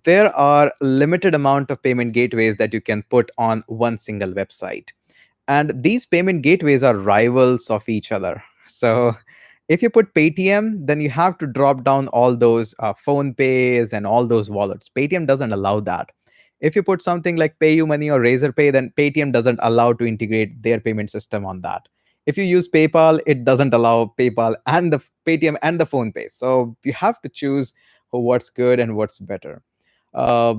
there are limited amount of payment gateways that you can put on one single website, and these payment gateways are rivals of each other. So if you put Paytm, then you have to drop down all those phone pays and all those wallets. Paytm doesn't allow that. If you put something like PayUmoney or Razorpay, then Paytm doesn't allow to integrate their payment system on that. If you use PayPal, it doesn't allow PayPal and the Paytm and the phone pay. So you have to choose what's good and what's better. uh,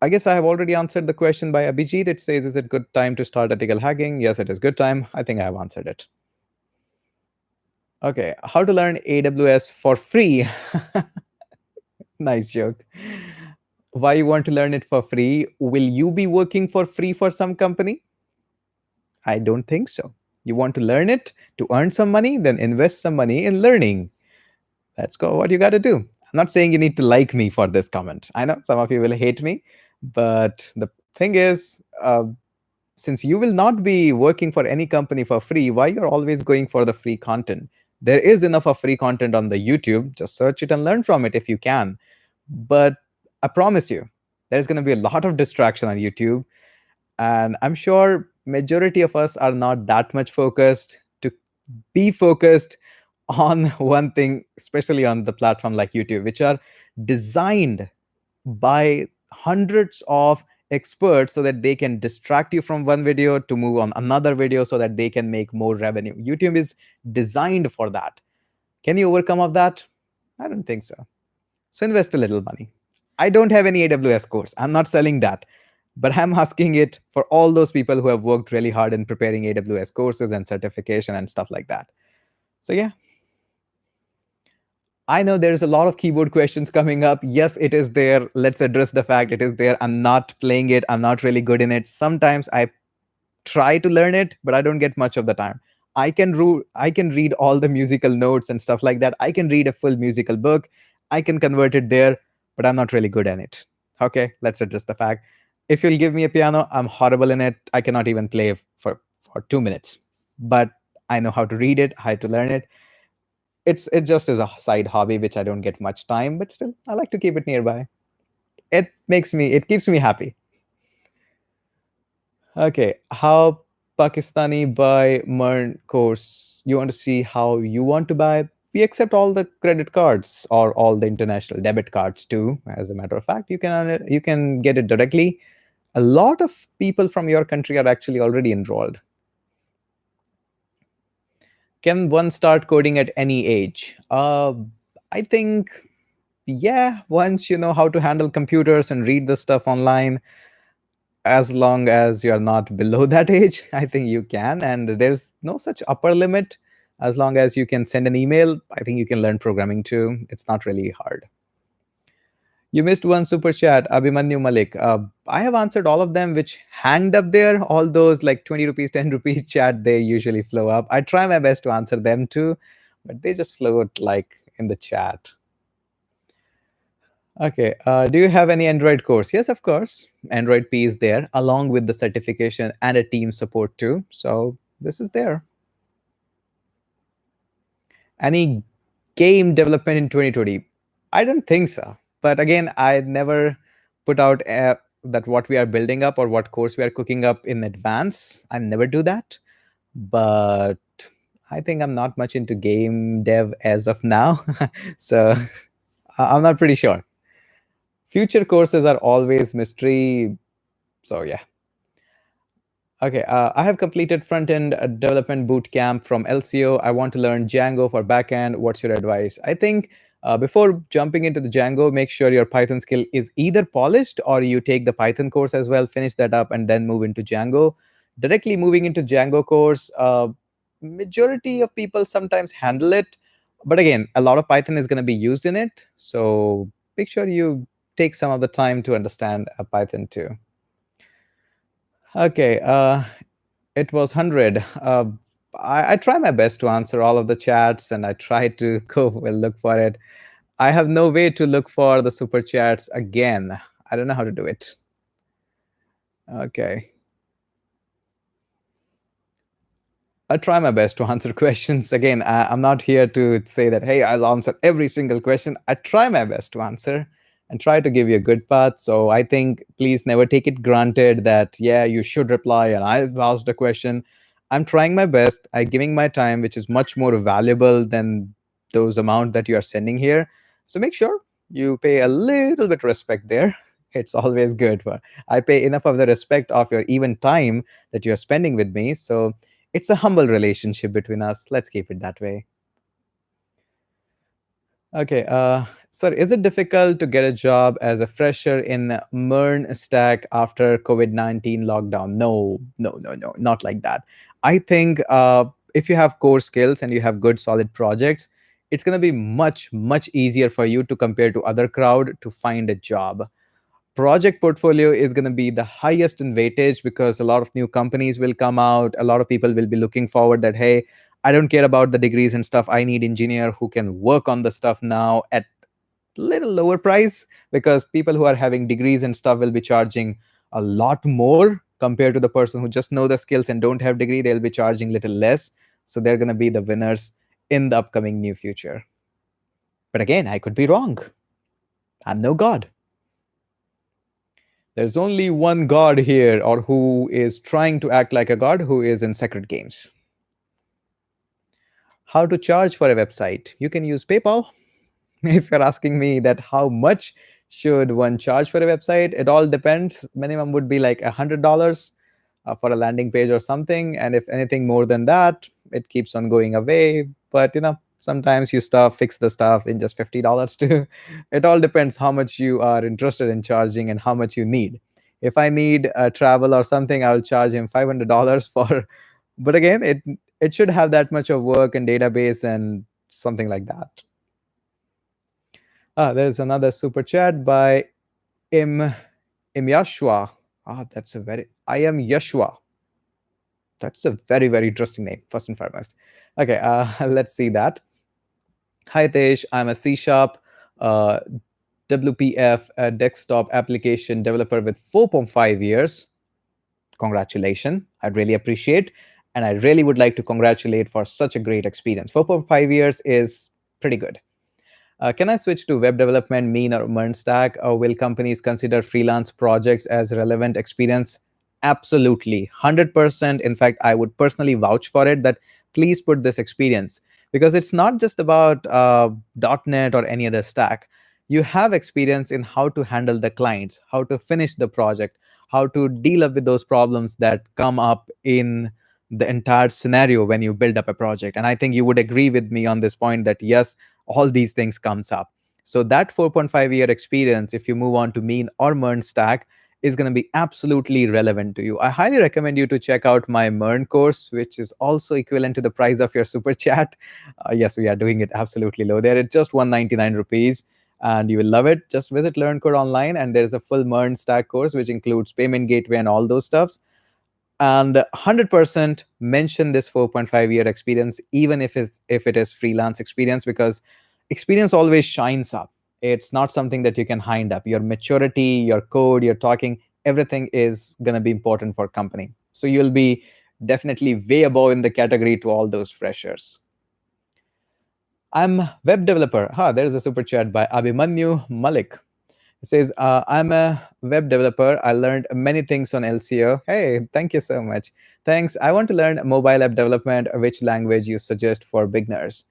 I guess I have already answered the question by Abhijit. It says, is it good time to start ethical hacking? Yes, it is good time. I think I have answered it. Okay, how to learn AWS for free? Nice joke. Why you want to learn it for free? Will you be working for free for some company? I don't think so. You want to learn it to earn some money, then invest some money in learning. That's what you got to do. I'm not saying you need to like me for this comment. I know some of you will hate me, but the thing is, since you will not be working for any company for free, why you're always going for the free content? There is enough of free content on the YouTube. Just search it and learn from it if you can. But I promise you, there's going to be a lot of distraction on YouTube, and I'm sure majority of us are not that much focused to be focused on one thing, especially on the platform like YouTube, which are designed by hundreds of experts so that they can distract you from one video to move on another video so that they can make more revenue. YouTube is designed for that. Can you overcome of that? I don't think so. So invest a little money. I don't have any AWS course. I'm not selling that. But I'm asking it for all those people who have worked really hard in preparing AWS courses and certification and stuff like that. So yeah, I know there's a lot of keyboard questions coming up. Yes, it is there. Let's address the fact it is there. I'm not playing it. I'm not really good in it. Sometimes I try to learn it, but I don't get much of the time. I can read all the musical notes and stuff like that. I can read a full musical book. I can convert it there, but I'm not really good at it. Okay, let's address the fact. If you'll give me a piano, I'm horrible in it. I cannot even play for 2 minutes. But I know how to read it, how to learn it. It just is a side hobby which I don't get much time, but still I like to keep it nearby. It keeps me happy. Okay, how Pakistani buy Mern course? You want to see how you want to buy? We accept all the credit cards or all the international debit cards too. As a matter of fact, you can get it directly. A lot of people from your country are actually already enrolled. Can one start coding at any age? I think, yeah, once you know how to handle computers and read the stuff online, as long as you're not below that age, I think you can. And there's no such upper limit. As long as you can send an email, I think you can learn programming too. It's not really hard. You missed one super chat, Abhimanyu Malik. I have answered all of them which hanged up there. All those like 20 rupees, 10 rupees chat, they usually flow up. I try my best to answer them too, but they just float like in the chat. Okay. Do you have any Android course? Yes, of course. Android P is there along with the certification and a team support too. So this is there. Any game development in 2020? I don't think so. But again, I never put out that what we are building up or what course we are cooking up in advance. I never do that. But I think I'm not much into game dev as of now. So I'm not pretty sure. Future courses are always mystery. So yeah. Okay, I have completed front-end development boot camp from LCO. I want to learn Django for backend. What's your advice? I think before jumping into the Django, make sure your Python skill is either polished or you take the Python course as well, finish that up, and then move into Django. Directly moving into Django course, majority of people sometimes handle it, but again, a lot of Python is going to be used in it. So make sure you take some of the time to understand Python too. Okay, it was 100. I try my best to answer all of the chats and I try to go well, look for it. I have no way to look for the super chats again. I don't know how to do it. Okay. I try my best to answer questions. Again, I'm not here to say that, hey, I'll answer every single question. I try my best to answer and try to give you a good path. So I think please never take it granted that, yeah, you should reply and I've asked a question. I'm trying my best. I'm giving my time, which is much more valuable than those amount that you are sending here. So make sure you pay a little bit respect there. It's always good. But I pay enough of the respect of your even time that you're spending with me. So it's a humble relationship between us. Let's keep it that way. Okay. Sir, is it difficult to get a job as a fresher in MERN stack after COVID-19 lockdown? No, no, no, no, not like that. I think if you have core skills and you have good, solid projects, it's going to be much, much easier for you to compare to other crowd to find a job. Project portfolio is going to be the highest in weightage because a lot of new companies will come out. A lot of people will be looking forward that, hey, I don't care about the degrees and stuff. I need engineer who can work on the stuff now at little lower price, because people who are having degrees and stuff will be charging a lot more compared to the person who just know the skills and don't have degree. They'll be charging little less. So they're going to be the winners in the upcoming new future. But again, I could be wrong. I'm no god. There's only one god here, or who is trying to act like a god, who is in Sacred Games. How to charge for a website? You can use PayPal. If you're asking me that how much should one charge for a website, it all depends. Minimum would be like $100 for a landing page or something, and if anything more than that, it keeps on going away. But sometimes you fix the stuff in just $50 too. It all depends how much you are interested in charging and how much you need. If I need travel or something, I'll charge him $500 for. But again, it should have that much of work and database and something like that. There's another super chat by Im Yashua. That's a very I am Yashua. That's a very, very interesting name, first and foremost. Okay, let's see that. Hi, Tej. I'm a C Sharp uh, WPF desktop application developer with 4.5 years. Congratulations. I really appreciate, and I really would like to congratulate for such a great experience. 4.5 years is pretty good. Can I switch to web development, mean or MERN stack, or will companies consider freelance projects as relevant experience? Absolutely, 100%. In fact, I would personally vouch for it that please put this experience, because it's not just about .NET or any other stack. You have experience in how to handle the clients, how to finish the project, how to deal up with those problems that come up in the entire scenario when you build up a project. And I think you would agree with me on this point that yes, all these things comes up. So that 4.5 year experience, if you move on to mean or MERN stack, is going to be absolutely relevant to you. I highly recommend you to check out my MERN course, which is also equivalent to the price of your super chat. Yes, we are doing it absolutely low there. It's just 199 rupees and you will love it. Just visit LearnCode online and there's a full MERN stack course, which includes payment gateway and all those stuffs. And 100% mention this 4.5 year experience, even if it is freelance experience, because experience always shines up. It's not something that you can hide up. Your maturity, your code, your talking, everything is going to be important for company. So you'll be definitely way above in the category to all those freshers. I'm web developer. There's a super chat by Abhimanyu Malik. It says, I'm a web developer. I learned many things on LCO. Hey, thank you so much. Thanks. I want to learn mobile app development. Which language you suggest for beginners?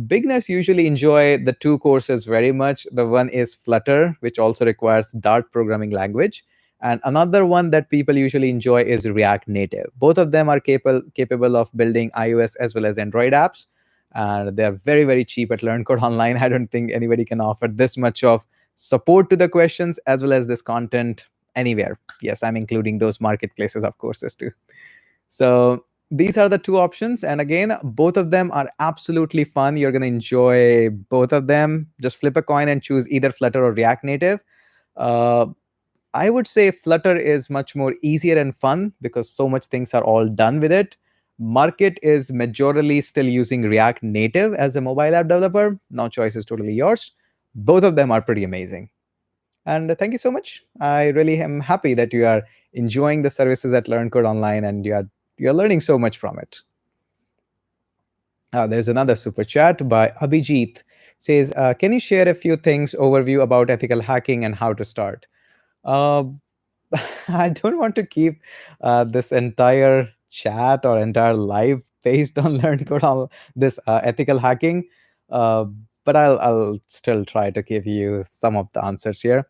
Beginners usually enjoy the two courses very much. The one is Flutter, which also requires Dart programming language. And another one that people usually enjoy is React Native. Both of them are capable of building iOS as well as Android apps. And they're very, very cheap at Learn Code Online. I don't think anybody can offer this much of support to the questions as well as this content anywhere. Yes, I'm including those marketplaces of courses too. So these are the two options. And again, both of them are absolutely fun. You're going to enjoy both of them. Just flip a coin and choose either Flutter or React Native. Uh, I would say Flutter is much more easier and fun because so much things are all done with it. Market is majorly still using React Native as a mobile app developer. Now choice is totally yours. Both of them are pretty amazing. And thank you so much. I really am happy that you are enjoying the services at Learn Code Online and you're learning so much from it. There's another super chat by Abhijit. Says, can you share a few things overview about ethical hacking and how to start? Uh, I don't want to keep this entire chat or entire live based on Learn Code on this ethical hacking, uh, but I'll still try to give you some of the answers here.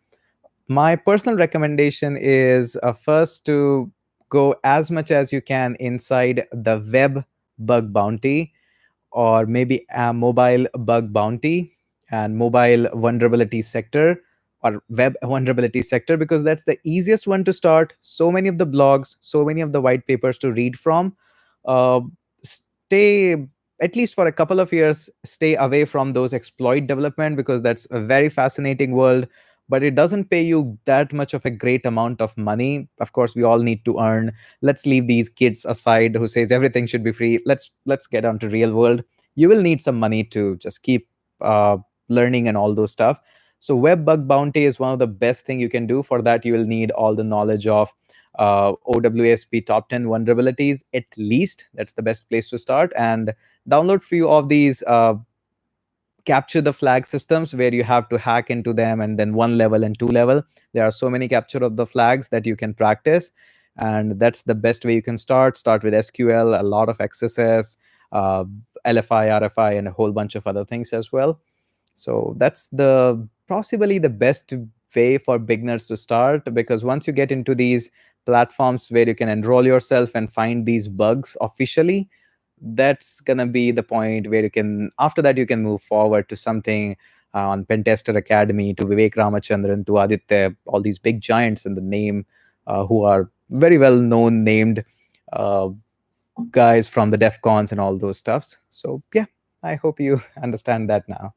My personal recommendation is first to go as much as you can inside the web bug bounty or maybe a mobile bug bounty and mobile vulnerability sector or web vulnerability sector, because that's the easiest one to start. So many of the blogs, so many of the white papers to read from. uh, Stay at least for a couple of years, stay away from those exploit development, because that's a very fascinating world, but it doesn't pay you that much of a great amount of money. Of course, we all need to earn. Let's leave these kids aside who says everything should be free. Let's get on to real world. You will need some money to just keep uh, learning and all those stuff. So web bug bounty is one of the best thing you can do. For that, you will need all the knowledge of OWASP top 10 vulnerabilities at least. That's the best place to start. And download few of these capture the flag systems where you have to hack into them, and then 1 level and 2 level. There are so many capture of the flags that you can practice, and that's the best way you can start with SQL, a lot of XSS, uh, LFI, RFI, and a whole bunch of other things as well. So that's the possibly the best way for beginners to start, because once you get into these platforms where you can enroll yourself and find these bugs officially, that's gonna be the point where you can, after that you can move forward to something on Pentester Academy, to Vivek Ramachandran, to Aditya, all these big giants in the name, who are very well known named uh, guys from the DEF CONs and all those stuffs. So yeah, I hope you understand that now.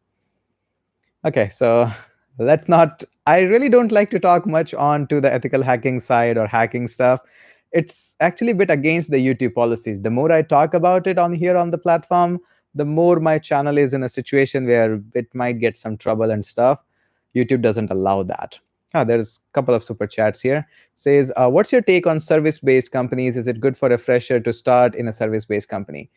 Okay, so let's not. I really don't like to talk much on to the ethical hacking side or hacking stuff. It's actually a bit against the YouTube policies. The more I talk about it on here on the platform, the more my channel is in a situation where it might get some trouble and stuff. YouTube doesn't allow that. There's a couple of super chats here. Says, what's your take on service-based companies? Is it good for a fresher to start in a service-based company?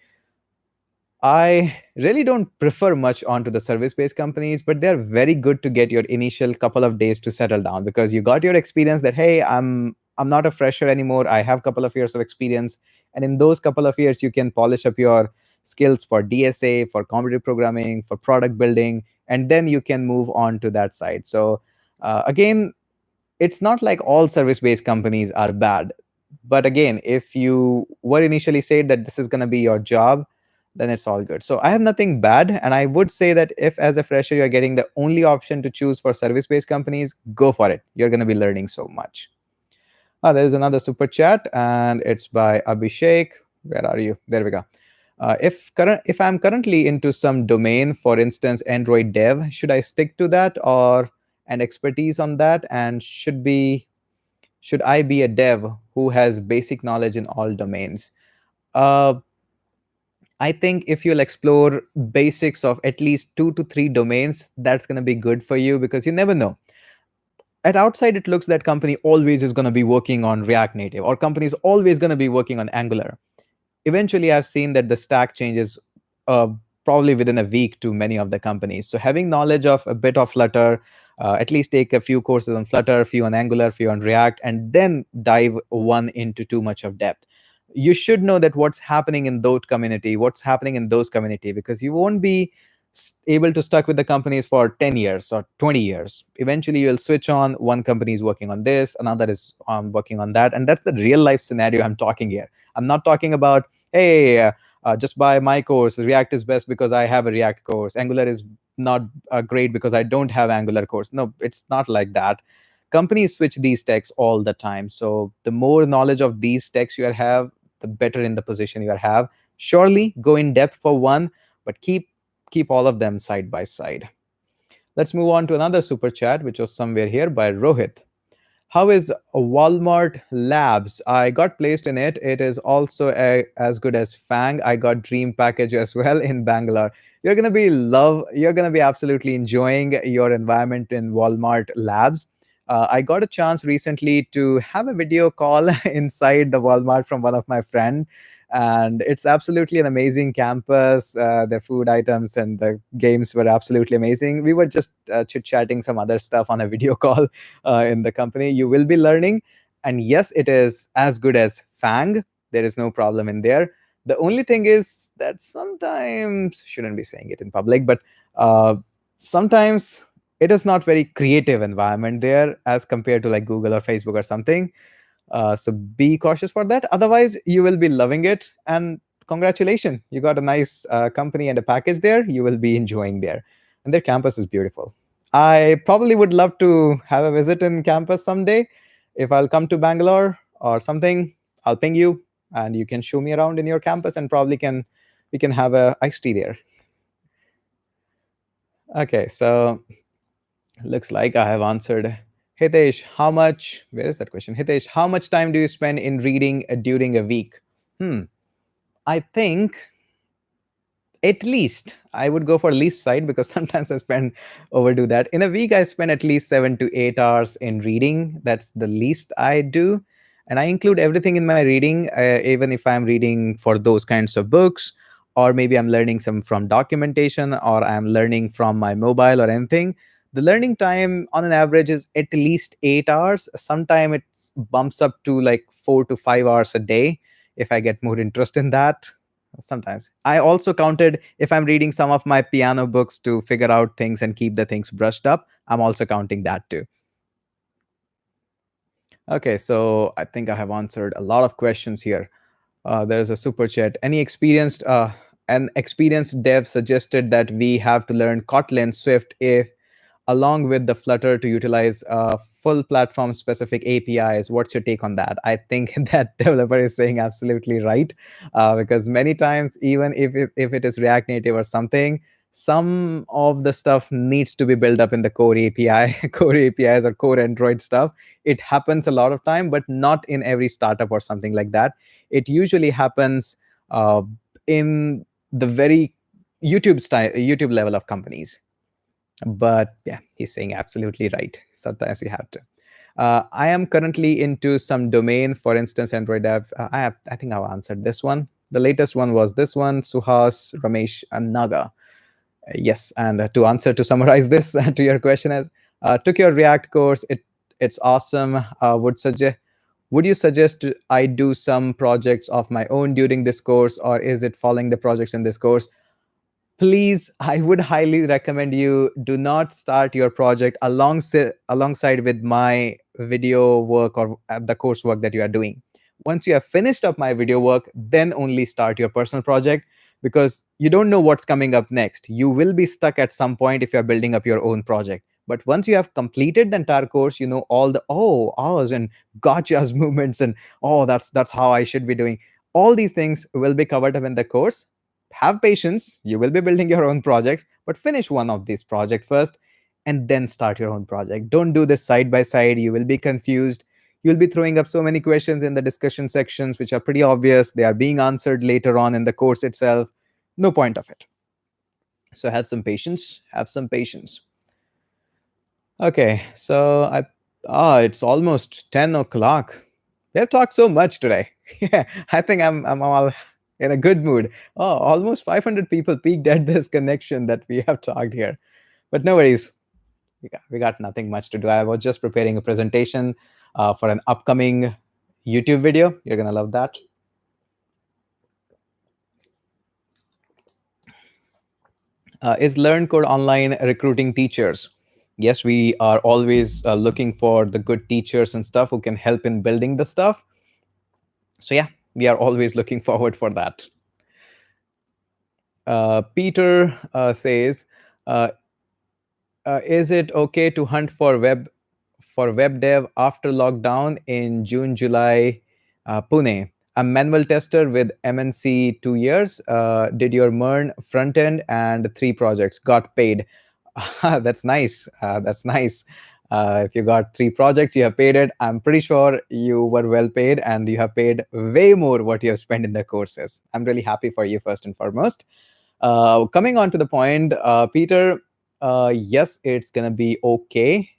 I really don't prefer much onto the service-based companies, but they're very good to get your initial couple of days to settle down, because you got your experience that, hey, I'm not a fresher anymore. I have a couple of years of experience, and in those couple of years, you can polish up your skills for DSA, for competitive programming, for product building, and then you can move on to that side. So again, it's not like all service-based companies are bad. But again, if you were initially said that this is going to be your job, then it's all good. So I have nothing bad. And I would say that if as a fresher you're getting the only option to choose for service-based companies, go for it. You're going to be learning so much. There's another super chat, and it's by Abhishek. Where are you? There we go. If I'm currently into some domain, for instance, Android dev, should I stick to that or an expertise on that? And should I be a dev who has basic knowledge in all domains? Uh, I think if you'll explore basics of at least 2 to 3 domains, that's going to be good for you because you never know. At outside, it looks that company always is going to be working on React Native or company is always going to be working on Angular. Eventually I've seen that the stack changes uh, probably within a week to many of the companies. So having knowledge of a bit of Flutter, at least take a few courses on Flutter, a few on Angular, a few on React, and then dive one into too much of depth. You should know that what's happening in those community, what's happening in those community, because you won't be able to stuck with the companies for 10 years or 20 years. Eventually you'll switch on, one company is working on this, another is working on that, and that's the real life scenario I'm talking here. I'm not talking about, hey, just buy my course. React is best because I have a React course. Angular is not great because I don't have Angular course. No, it's not like that. Companies switch these techs all the time. So the more knowledge of these techs you have, the better in the position you have. Surely go in depth for one, but keep all of them side by side. Let's move on to another super chat, which was somewhere here by Rohit. How is Walmart Labs? I got placed in it. It is also as good as Fang. I got Dream package as well in Bangalore. You're gonna be absolutely enjoying your environment in Walmart Labs. I got a chance recently to have a video call inside the Walmart from one of my friend, and it's absolutely an amazing campus. The food items and the games were absolutely amazing. We were just chit chatting some other stuff on a video call in the company. You will be learning. And yes, it is as good as Fang. There is no problem in there. The only thing is that sometimes, shouldn't be saying it in public, but sometimes it is not very creative environment there as compared to like Google or Facebook or something. So be cautious for that. Otherwise, you will be loving it. And congratulations, you got a nice company and a package there. You will be enjoying there. And their campus is beautiful. I probably would love to have a visit in campus someday. If I'll come to Bangalore or something, I'll ping you and you can show me around in your campus and probably we can have a iced tea there. Okay, so looks like I have answered. Hitesh, where is that question? Hitesh, how much time do you spend in reading during a week? I think at least I would go for least side because sometimes I spend overdo that. In a week, I spend at least 7 to 8 hours in reading. That's the least I do. And I include everything in my reading, even if I'm reading for those kinds of books, or maybe I'm learning some from documentation, or I'm learning from my mobile or anything. The learning time on an average is at least 8 hours. Sometimes it bumps up to like 4 to 5 hours a day if I get more interest in that. Sometimes I also counted if I'm reading some of my piano books to figure out things and keep the things brushed up. I'm also counting that too. Okay, so I think I have answered a lot of questions here. There's a super chat. An experienced dev suggested that we have to learn Kotlin Swift if along with the Flutter to utilize full platform specific APIs. What's your take on that? I think that developer is saying absolutely right, because many times, even if it is React Native or something, some of the stuff needs to be built up in the core API, core APIs or core Android stuff. It happens a lot of time, but not in every startup or something like that. It usually happens in the very YouTube level of companies. But yeah, he's saying absolutely right. Sometimes we have to. I am currently into some domain, for instance, Android app. I think I've answered this one. The latest one was this one, Suhas Ramesh Naga. Yes, and to summarize this to your question as took your React course. It's awesome. Would you suggest I do some projects of my own during this course, or is it following the projects in this course? Please, I would highly recommend you do not start your project alongside with my video work or the coursework that you are doing. Once you have finished up my video work, then only start your personal project, because you don't know what's coming up next. You will be stuck at some point if you're building up your own project. But once you have completed the entire course, you know all the ahs and gotchas movements, and that's how I should be doing. All these things will be covered up in the course. Have patience. You will be building your own projects, but finish one of these projects first and then start your own project. Don't do this side by side. You will be confused. You'll be throwing up so many questions in the discussion sections, which are pretty obvious. They are being answered later on in the course itself. No point of it. So have some patience. Have some patience. Okay, so it's almost 10 o'clock. They've talked so much today. Yeah, I think I'm all in a good mood. Oh, almost 500 people peaked at this connection that we have talked here. But no worries, we got nothing much to do. I was just preparing a presentation for an upcoming YouTube video. You're gonna love that. Is Learn Code Online recruiting teachers? Yes, we are always looking for the good teachers and stuff who can help in building the stuff. So yeah, we are always looking forward for that. Peter says, uh, is it okay to hunt for web dev after lockdown in June, July, Pune? I'm manual tester with MNC 2 years. Did your MERN front end and 3 projects. Got paid. That's nice. That's nice. If you got 3 projects, you have paid it. I'm pretty sure you were well paid and you have paid way more what you have spent in the courses. I'm really happy for you, first and foremost. Coming on to the point, Peter, yes, it's going to be okay.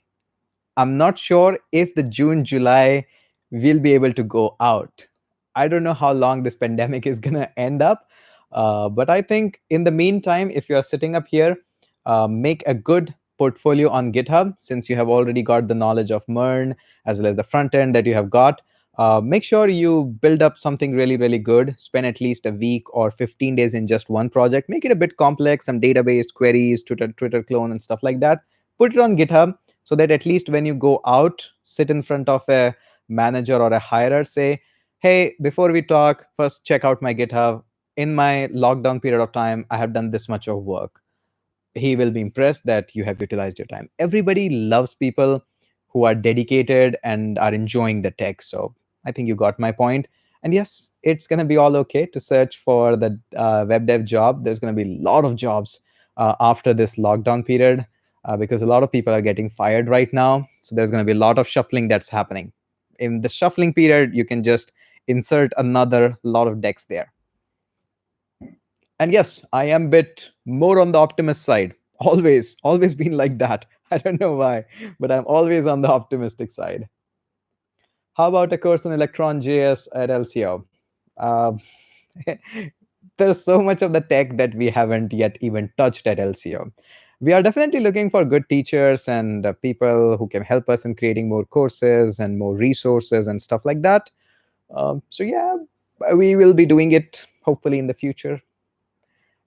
I'm not sure if the June, July will be able to go out. I don't know how long this pandemic is going to end up. But I think in the meantime, if you are sitting up here, make a good portfolio on GitHub, since you have already got the knowledge of MERN as well as the front end that you have got. Make sure you build up something really, really good. Spend at least a week or 15 days in just one project. Make it a bit complex, some database queries, Twitter clone, and stuff like that. Put it on GitHub so that at least when you go out, sit in front of a manager or a hirer, say, hey, before we talk, first check out my GitHub. In my lockdown period of time, I have done this much of work. He will be impressed that you have utilized your time. Everybody loves people who are dedicated and are enjoying the tech. So I think you got my point. And yes, it's going to be all okay to search for the web dev job. There's going to be a lot of jobs after this lockdown period, because a lot of people are getting fired right now. So there's going to be a lot of shuffling that's happening. In the shuffling period, you can just insert another lot of decks there. And yes, I am a bit more on the optimist side. Always been like that. I don't know why, but I'm always on the optimistic side. How about a course on Electron JS at LCO? Um, there's so much of the tech that we haven't yet even touched at LCO. We are definitely looking for good teachers and people who can help us in creating more courses and more resources and stuff like that. So yeah, we will be doing it hopefully in the future.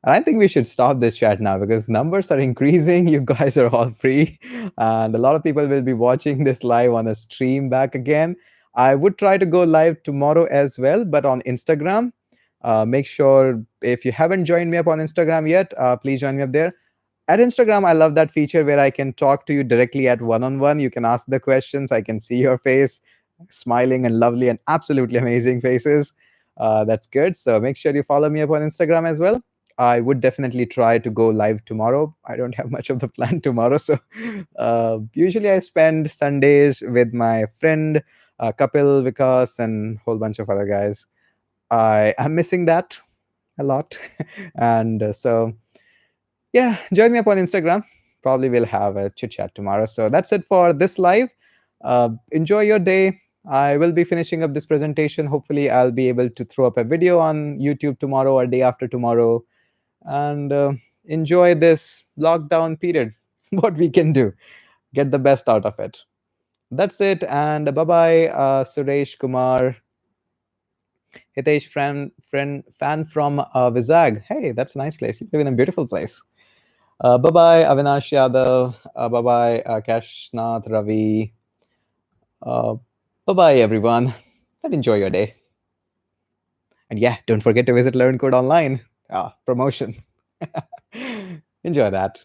I think we should stop this chat now because numbers are increasing. You guys are all free, and a lot of people will be watching this live on a stream back again. I would try to go live tomorrow as well, but on Instagram. Make sure if you haven't joined me up on Instagram yet, please join me up there. At Instagram, I love that feature where I can talk to you directly at one-on-one. You can ask the questions. I can see your face, smiling and lovely and absolutely amazing faces. That's good. So make sure you follow me up on Instagram as well. I would definitely try to go live tomorrow. I don't have much of the plan tomorrow. So usually I spend Sundays with my friend, Kapil, Vikas, and a whole bunch of other guys. I am missing that a lot. And so, yeah, join me up on Instagram. Probably we'll have a chit chat tomorrow. So that's it for this live. Enjoy your day. I will be finishing up this presentation. Hopefully, I'll be able to throw up a video on YouTube tomorrow or day after tomorrow, and enjoy this lockdown period. What we can do, get the best out of it. That's it, and bye bye, Suresh Kumar, Hitesh, fan from Vizag. Hey, that's a nice place. You live in a beautiful place. Bye bye, Avinash Yadav. Bye bye, Kashnath Ravi. Bye bye, everyone, and enjoy your day. And yeah, don't forget to visit Learn Code Online. Promotion. Enjoy that.